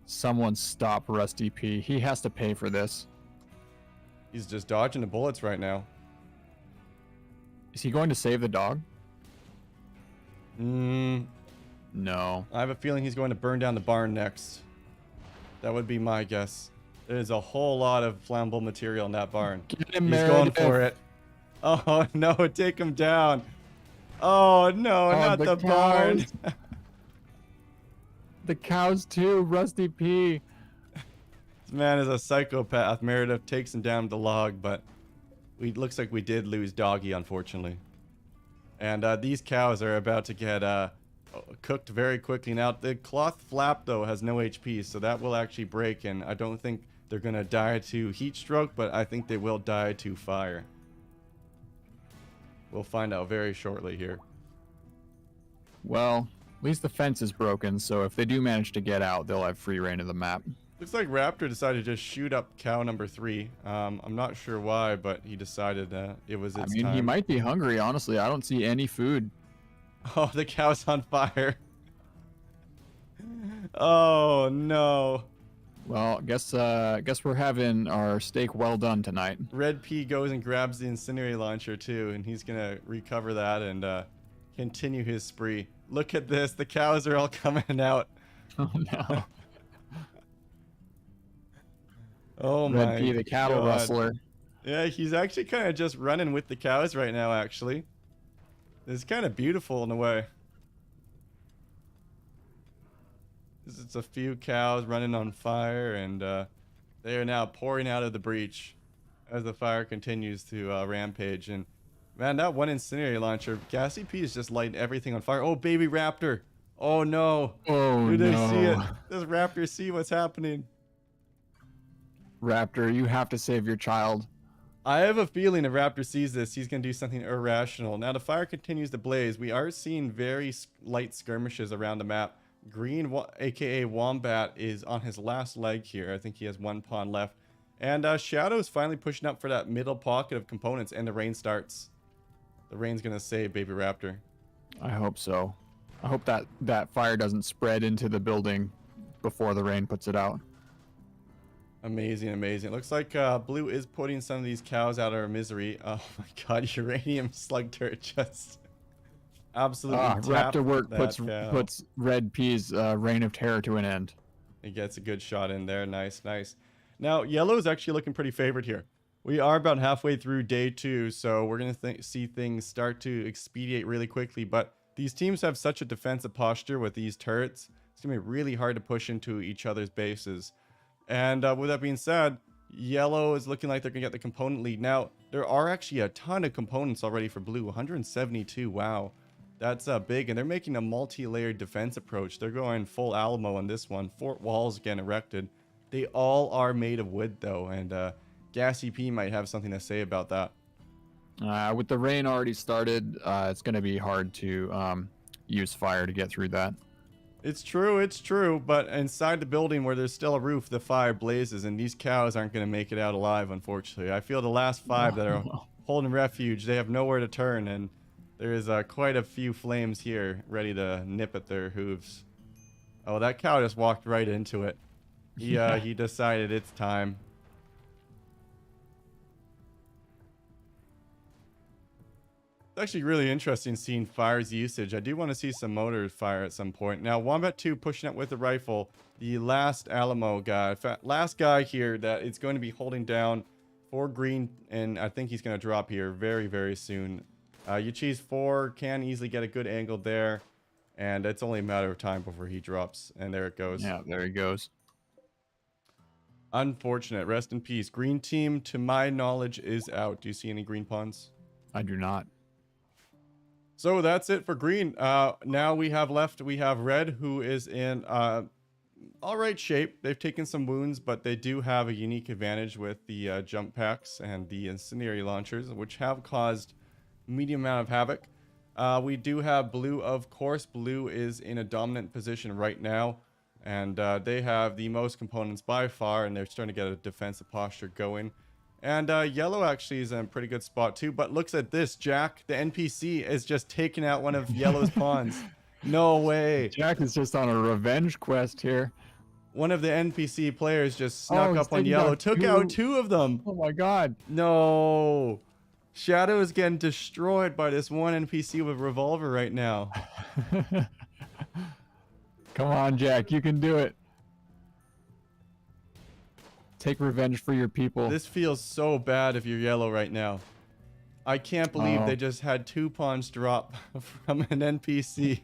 Someone stop Rusty P. He has to pay for this. He's just dodging the bullets right now. Is he going to save the dog? No. I have a feeling he's going to burn down the barn next. That would be my guess. There's a whole lot of flammable material in that barn. Get him, He's Meredith. going for it. Oh no, take him down. Oh no, not the barn. The cows too, Rusty P. This man is a psychopath. Meredith takes him down with the log, but looks like we did lose Doggy, unfortunately. And these cows are about to get cooked very quickly. Now, the cloth flap, though, has no HP, so that will actually break, and I don't think they're going to die to heat stroke, but I think they will die to fire. We'll find out very shortly here. Well, at least the fence is broken, so if they do manage to get out, they'll have free reign of the map. Looks like Raptor decided to just shoot up cow number 3. I'm not sure why, but he decided it was its time. He might be hungry, honestly. I don't see any food. Oh, the cow's on fire. Oh, no. Well, guess we're having our steak well done tonight. Red P goes and grabs the incinerator launcher, too, and he's going to recover that and continue his spree. Look at this. The cows are all coming out. Oh, no. Oh my Red P, the cattle God. rustler. Yeah, he's actually kind of just running with the cows right now, actually. It's kind of beautiful in a way. It's a few cows running on fire, and they are now pouring out of the breach as the fire continues to rampage. And man, that one incinerator launcher, Gassy P is just lighting everything on fire. Oh, baby raptor. Oh no. Oh, Do they see it? no. Does raptor see what's happening? Raptor, you have to save your child. I have a feeling if Raptor sees this, he's going to do something irrational. Now, the fire continues to blaze. We are seeing very light skirmishes around the map. Green, aka Wombat, is on his last leg here. I think he has one pawn left. And Shadow is finally pushing up for that middle pocket of components, and the rain starts. The rain's going to save Baby Raptor. I hope so. I hope that fire doesn't spread into the building before the rain puts it out. Amazing, amazing. It looks like Blue is putting some of these cows out of our misery. Oh my god, Uranium Slug Turret just absolutely Raptor work that puts Red P's reign of terror to an end. He gets a good shot in there. Nice, nice. Now, Yellow is actually looking pretty favored here. We are about halfway through day 2, so we're going to see things start to expedite really quickly. But these teams have such a defensive posture with these turrets. It's going to be really hard to push into each other's bases. And with that being said, Yellow is looking like they're going to get the component lead. Now, there are actually a ton of components already for Blue. 172, wow. That's big, and they're making a multi-layered defense approach. They're going full Alamo on this one. Fort walls again erected. They all are made of wood, though, and Gassy P might have something to say about that. With the rain already started, it's going to be hard to use fire to get through that. It's true, but inside the building where there's still a roof, the fire blazes, and these cows aren't going to make it out alive, unfortunately. I feel the last 5 that are holding refuge, they have nowhere to turn, and there is quite a few flames here ready to nip at their hooves. Oh, that cow just walked right into it. He decided it's time. It's actually really interesting seeing fire's usage. I do want to see some motor fire at some point. Now, Wombat 2 pushing up with the rifle. The last Alamo guy. In fact, last guy here that is going to be holding down for Green, and I think he's going to drop here very, very soon. Yuchi's 4 can easily get a good angle there, and it's only a matter of time before he drops, and there it goes. Yeah, there he goes. Unfortunate. Rest in peace. Green team, to my knowledge, is out. Do you see any green pawns? I do not. So that's it for green. Now we have red, who is in all right shape. They've taken some wounds, but they do have a unique advantage with the jump packs and the incendiary launchers, which have caused medium amount of havoc. We do have blue, of course. Blue is in a dominant position right now, and they have the most components by far, and they're starting to get a defensive posture going. And yellow actually is in a pretty good spot too, but looks at this, Jack, the NPC is just taking out one of yellow's pawns. No way. Jack is just on a revenge quest here. One of the NPC players just snuck he's up on taking yellow, out took out two of them. Oh my god. No. Shadow is getting destroyed by this one NPC with a revolver right now. Come on, Jack, you can do it. Take revenge for your people. This feels so bad if you're yellow right now. I can't believe they just had 2 pawns drop from an NPC.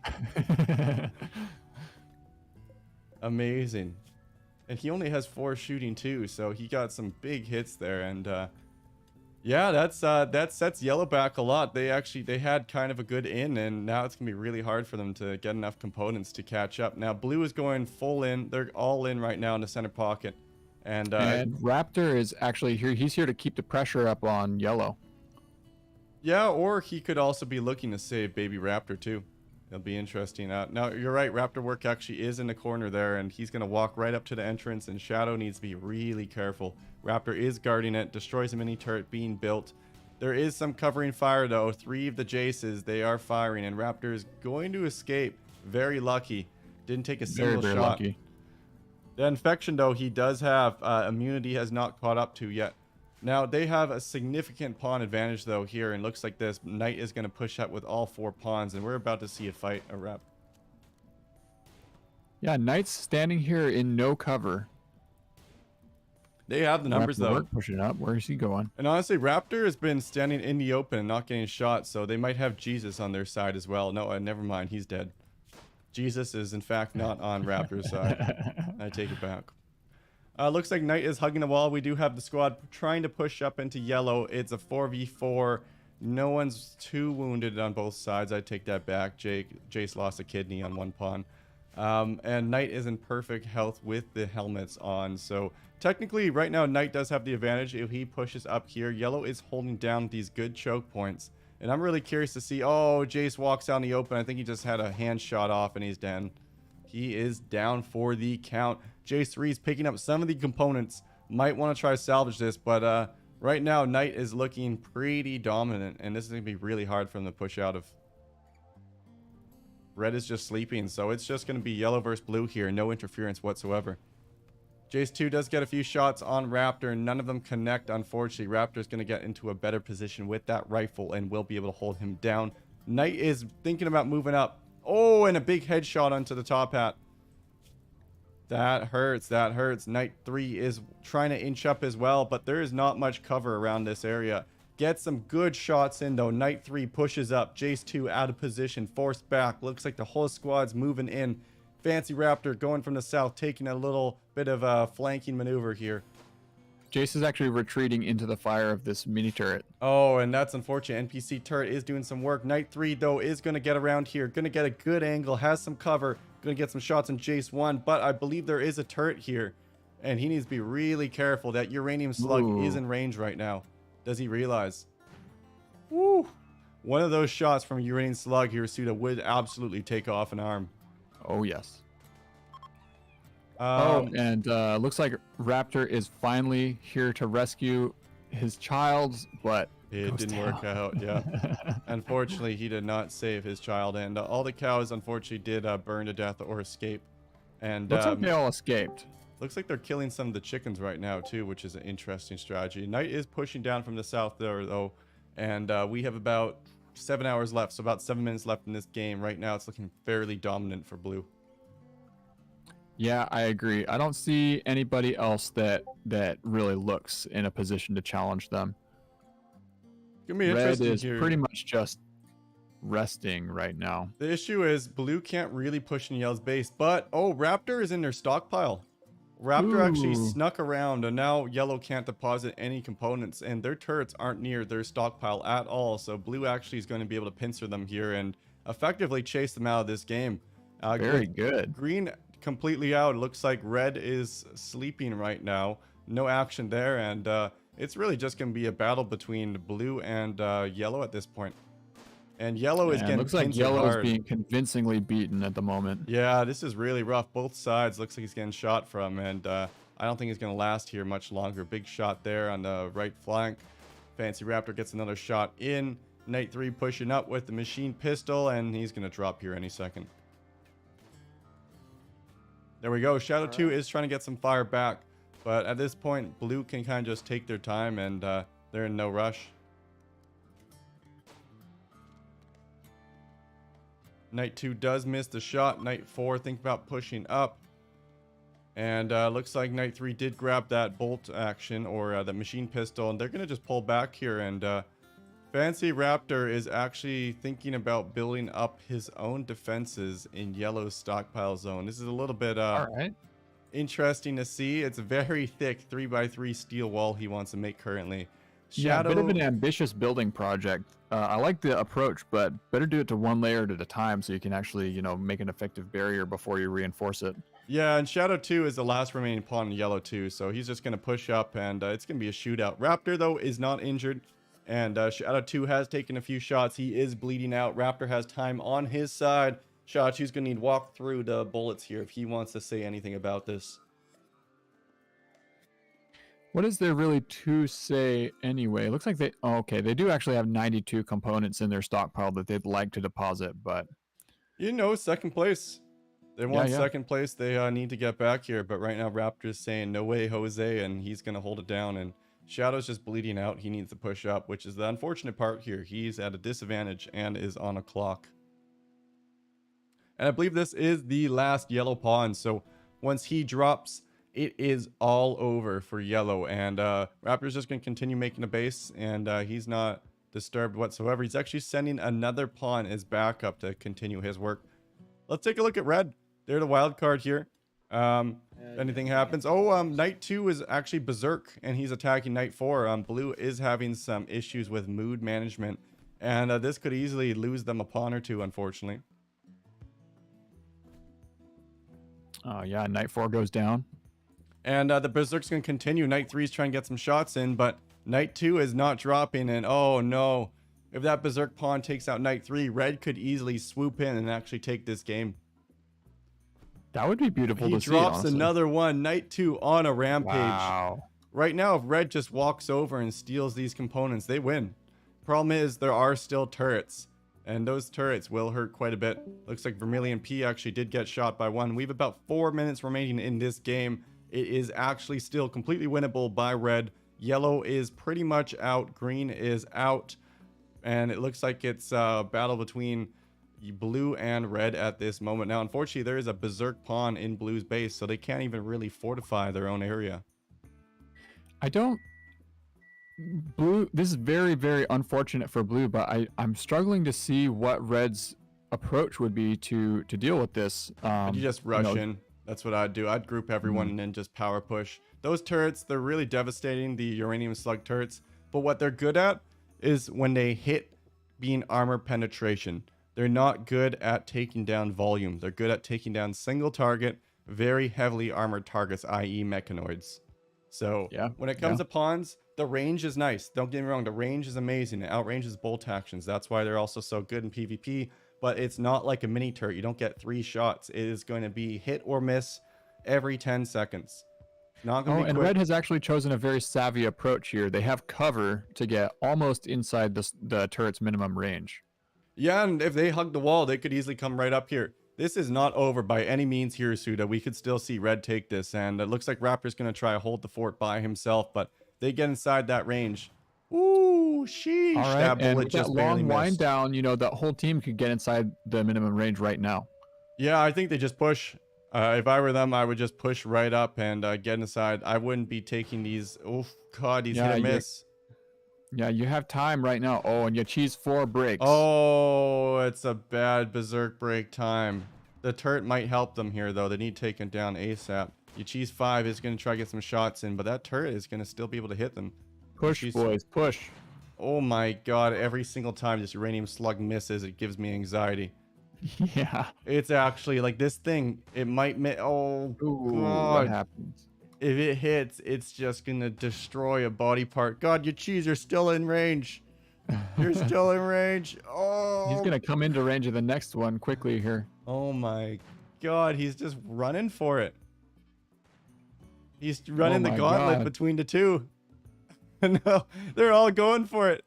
Amazing. And he only has 4 shooting too, so he got some big hits there. And yeah, that sets yellow back a lot. They had kind of a good in, and now it's gonna be really hard for them to get enough components to catch up. Now blue is going full in. They're all in right now in the center pocket. And Raptor is actually here. He's here to keep the pressure up on yellow. Yeah, or he could also be looking to save baby Raptor too. It'll be interesting. Now, you're right. Raptor work actually is in the corner there, and he's going to walk right up to the entrance, and Shadow needs to be really careful. Raptor is guarding it, destroys a mini turret being built. There is some covering fire, though. 3 of the Jaces, they are firing, and Raptor is going to escape. Very lucky. Didn't take a single very shot. Lucky. The infection, though, he does have. Immunity has not caught up to yet. Now, they have a significant pawn advantage, though, here. And looks like this Knight is going to push up with all 4 pawns. And we're about to see a fight erupt. Yeah, Knight's standing here in no cover. They have the numbers, though. Pushing up. Where is he going? And honestly, Raptor has been standing in the open and not getting shot. So they might have Jesus on their side as well. No, never mind. He's dead. Jesus is, in fact, not on Raptor's side. I take it back. Looks like Knight is hugging the wall. We do have the squad trying to push up into yellow. It's a 4v4. No one's too wounded on both sides. I take that back. Jace lost a kidney on 1 pawn. And Knight is in perfect health with the helmets on. So technically, right now, Knight does have the advantage. If he pushes up here, yellow is holding down these good choke points. And I'm really curious to see. Oh, Jace walks out in the open. I think he just had a hand shot off and he's down. He is down for the count. Jace 3 is picking up some of the components. Might want to try to salvage this, but right now Knight is looking pretty dominant, and this is going to be really hard for him to push out of. Red is just sleeping, so it's just going to be yellow versus blue here. No interference whatsoever. Jace 2 does get a few shots on Raptor. None of them connect, unfortunately. Raptor's going to get into a better position with that rifle and will be able to hold him down. Knight is thinking about moving up. Oh, and a big headshot onto the top hat. That hurts. That hurts. Knight 3 is trying to inch up as well, but there is not much cover around this area. Gets some good shots in, though. Knight 3 pushes up. Jace 2 out of position. Forced back. Looks like the whole squad's moving in. Fancy Raptor going from the south, taking a little bit of a flanking maneuver here. Jace is actually retreating into the fire of this mini turret. Oh, and that's unfortunate. NPC turret is doing some work. Knight 3, though, is going to get around here. Going to get a good angle. Has some cover. Going to get some shots on Jace 1. But I believe there is a turret here. And he needs to be really careful. That uranium slug is in range right now. Does he realize? Woo! One of those shots from a uranium slug here, Suda, would absolutely take off an arm. Oh, yes. And looks like Raptor is finally here to rescue his child, but it didn't work out. Yeah. Unfortunately, he did not save his child, and all the cows unfortunately did burn to death or escape. And looks like they all escaped. Looks like they're killing some of the chickens right now too, which is an interesting strategy. Knight is pushing down from the south there, though, and we have about 7 hours left, so about 7 minutes left in this game. Right now, it's looking fairly dominant for blue. Yeah, I agree. I don't see anybody else that really looks in a position to challenge them. Red is pretty much just resting right now. The issue is blue can't really push in yellow's base, but oh, Raptor is in their stockpile. Raptor actually Ooh, snuck around, and now yellow can't deposit any components, and their turrets aren't near their stockpile at all, so blue actually is going to be able to pincer them here and effectively chase them out of this game. very With good. green completely out, it looks like red is sleeping right now. No action there, and it's really just going to be a battle between blue and yellow at this point. And yellow is And getting looks like pincered yellow is hard. being convincingly beaten at the moment. Yeah, this is really rough. Both sides looks like he's getting shot from, and I don't think he's going to last here much longer. Big shot there on the right flank. Fancy Raptor gets another shot in. Knight 3 pushing up with the machine pistol, and he's going to drop here any second. There we go. Shadow 2 is trying to get some fire back, but at this point, blue can kind of just take their time, and they're in no rush. Knight 2 does miss the shot. Knight 4 think about pushing up. And looks like Knight 3 did grab that bolt action, or the machine pistol, and they're going to just pull back here. And Fancy Raptor is actually thinking about building up his own defenses in yellow's stockpile zone. This is a little bit All right. interesting to see. It's a very thick 3x3 steel wall he wants to make currently. Yeah, a Shadow... bit of an ambitious building project. I like the approach, but better do it to one layer at a time so you can actually, you know, make an effective barrier before you reinforce it. Yeah, and Shadow 2 is the last remaining pawn in yellow 2, so he's just going to push up, and it's going to be a shootout. Raptor, though, is not injured, and Shadow 2 has taken a few shots. He is bleeding out. Raptor has time on his side. Shadow 2's going to need to walk through the bullets here if he wants to say anything about this. What is there really to say anyway? It looks like they... Oh, okay, they do actually have 92 components in their stockpile that they'd like to deposit, but... You know, second place. They want Yeah. second place. They need to get back here, but right now Raptor's saying, no way, Jose, and he's going to hold it down, and Shadow's just bleeding out. He needs to push up, which is the unfortunate part here. He's at a disadvantage and is on a clock. And I believe this is the last yellow pawn, so once he drops, it is all over for yellow, and Raptor's just going to continue making a base, and he's not disturbed whatsoever. He's actually sending another pawn as backup to continue his work. Let's take a look at red. They're the wild card here. If anything happens. Oh, Knight 2 is actually berserk, and he's attacking Knight 4. Blue is having some issues with mood management, and this could easily lose them a pawn or two, unfortunately. Yeah, Knight 4 goes down. And the berserk's going to continue. Knight 3 is trying to get some shots in, but Knight 2 is not dropping, and oh no. If that berserk pawn takes out Knight 3, red could easily swoop in and actually take this game. That would be beautiful to see, He drops honestly. another one. Knight 2 on a rampage. Wow. Right now, if red just walks over and steals these components, they win. Problem is, there are still turrets, and those turrets will hurt quite a bit. Looks like Vermilion P actually did get shot by one. We have about 4 minutes remaining in this game. It is actually still completely winnable by red. Yellow is pretty much out. Green is out. And it looks like it's a battle between blue and red at this moment. Now, unfortunately, there is a berserk pawn in blue's base, so they can't even really fortify their own area. I don't... Blue... This is very, very unfortunate for blue, but I'm struggling to see what red's approach would be to deal with this. You just rush in. That's what I'd do. I'd group everyone and then just power push. Those turrets, they're really devastating, the uranium slug turrets. But what they're good at is when they hit being armor penetration. They're not good at taking down volume. They're good at taking down single target, very heavily armored targets, i.e. mechanoids. So when it comes to pawns, the range is nice. Don't get me wrong, the range is amazing. It outranges bolt actions. That's why they're also so good in PvP. But it's not like a mini turret. You don't get 3 shots. It is going to be hit or miss every 10 seconds. Not gonna be and quick. red has actually chosen a very savvy approach here. They have cover to get almost inside the turret's minimum range. Yeah, and if they hug the wall, they could easily come right up here. This is not over by any means here, Suda. We could still see red take this, and it looks like Raptor's going to try to hold the fort by himself, but they get inside that range. Ooh, sheesh. All right, that and bullet with just that barely long wind missed. down, you know, that whole team could get inside the minimum range right now. Yeah, I think they just push. If I were them, I would just push right up and get inside. I wouldn't be taking these. Oh, God, these hit or miss. Yeah, you have time right now. Oh, and you cheese 4 breaks. Oh, it's a bad berserk break time. The turret might help them here, though. They need taken down ASAP. Your cheese 5 is going to try to get some shots in, but that turret is going to still be able to hit them. Push, boys, push. Oh my god, every single time this uranium slug misses, it gives me anxiety. Yeah. It's actually, like, this thing, it might oh Ooh, god. what happens? If it hits, it's just going to destroy a body part. God, your cheese are still in range. You're still in range. Oh. He's going to come into range of the next one quickly here. Oh my god, he's just running for it. He's running the gauntlet between the two. No, they're all going for it.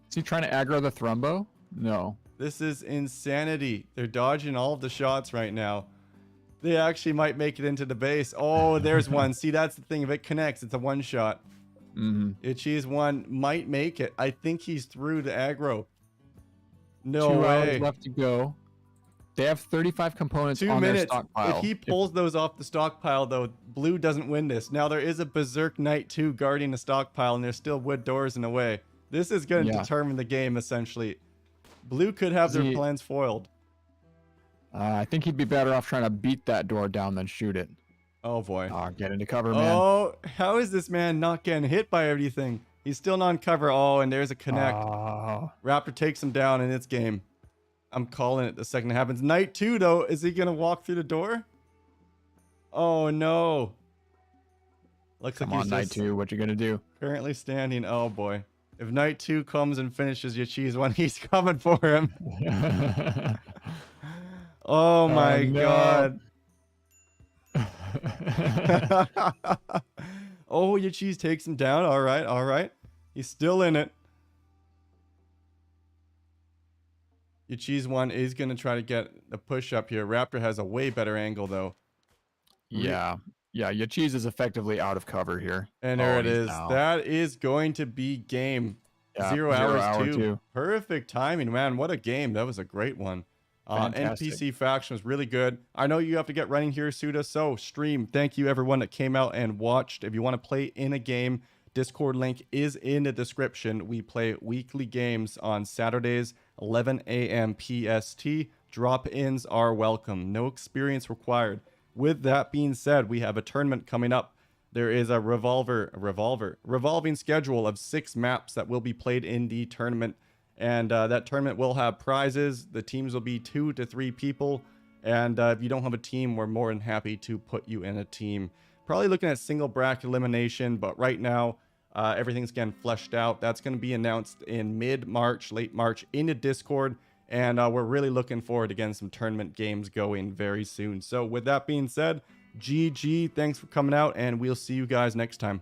Is he trying to aggro the Thrumbo? No. This is insanity. They're dodging all of the shots right now. They actually might make it into the base. Oh, there's one. See, that's the thing. If it connects, it's a one shot. Ichi's one might make it. I think he's through to aggro. No 2 way. hours left to go. They have 35 components 2 on minutes. their stockpile. If he pulls those off the stockpile, though, blue doesn't win this. Now, there is a Berserk Knight 2 guarding the stockpile, and there's still wood doors in the way. This is going to determine the game, essentially. Blue could have their plans foiled. I think he'd be better off trying to beat that door down than shoot it. Oh, boy. Oh, get into cover, man. Oh, how is this man not getting hit by everything? He's still not in cover. Oh, and there's a connect. Raptor takes him down, and it's game. I'm calling it the second it happens. Knight 2, though. Is he going to walk through the door? Oh, no. Looks Come like on, Knight 2. What you going to do? Currently standing. Oh, boy. If Knight 2 comes and finishes your cheese one, he's coming for him. Oh, my God. Oh, your cheese takes him down. All right. All right. He's still in it. Your cheese one is going to try to get the push up here. Raptor has a way better angle, though. Yeah. Yeah, your cheese is effectively out of cover here. And there it is. That is going to be game. Yeah, 0 hours 2. Perfect timing, man. What a game. That was a great one. NPC faction was really good. I know you have to get running here, Suda. So stream. Thank you, everyone that came out and watched. If you want to play in a game, Discord link is in the description. We play weekly games on Saturdays, 11 a.m. PST. Drop-ins are welcome. No experience required. With that being said, we have a tournament coming up. There is a revolving schedule of 6 maps that will be played in the tournament. And that tournament will have prizes. The teams will be 2 to 3 people. And if you don't have a team, we're more than happy to put you in a team. Probably looking at single bracket elimination, but right now everything's getting fleshed out. That's going to be announced in mid-March, late March in the Discord. And we're really looking forward to getting some tournament games going very soon. So with that being said, GG, thanks for coming out, and we'll see you guys next time.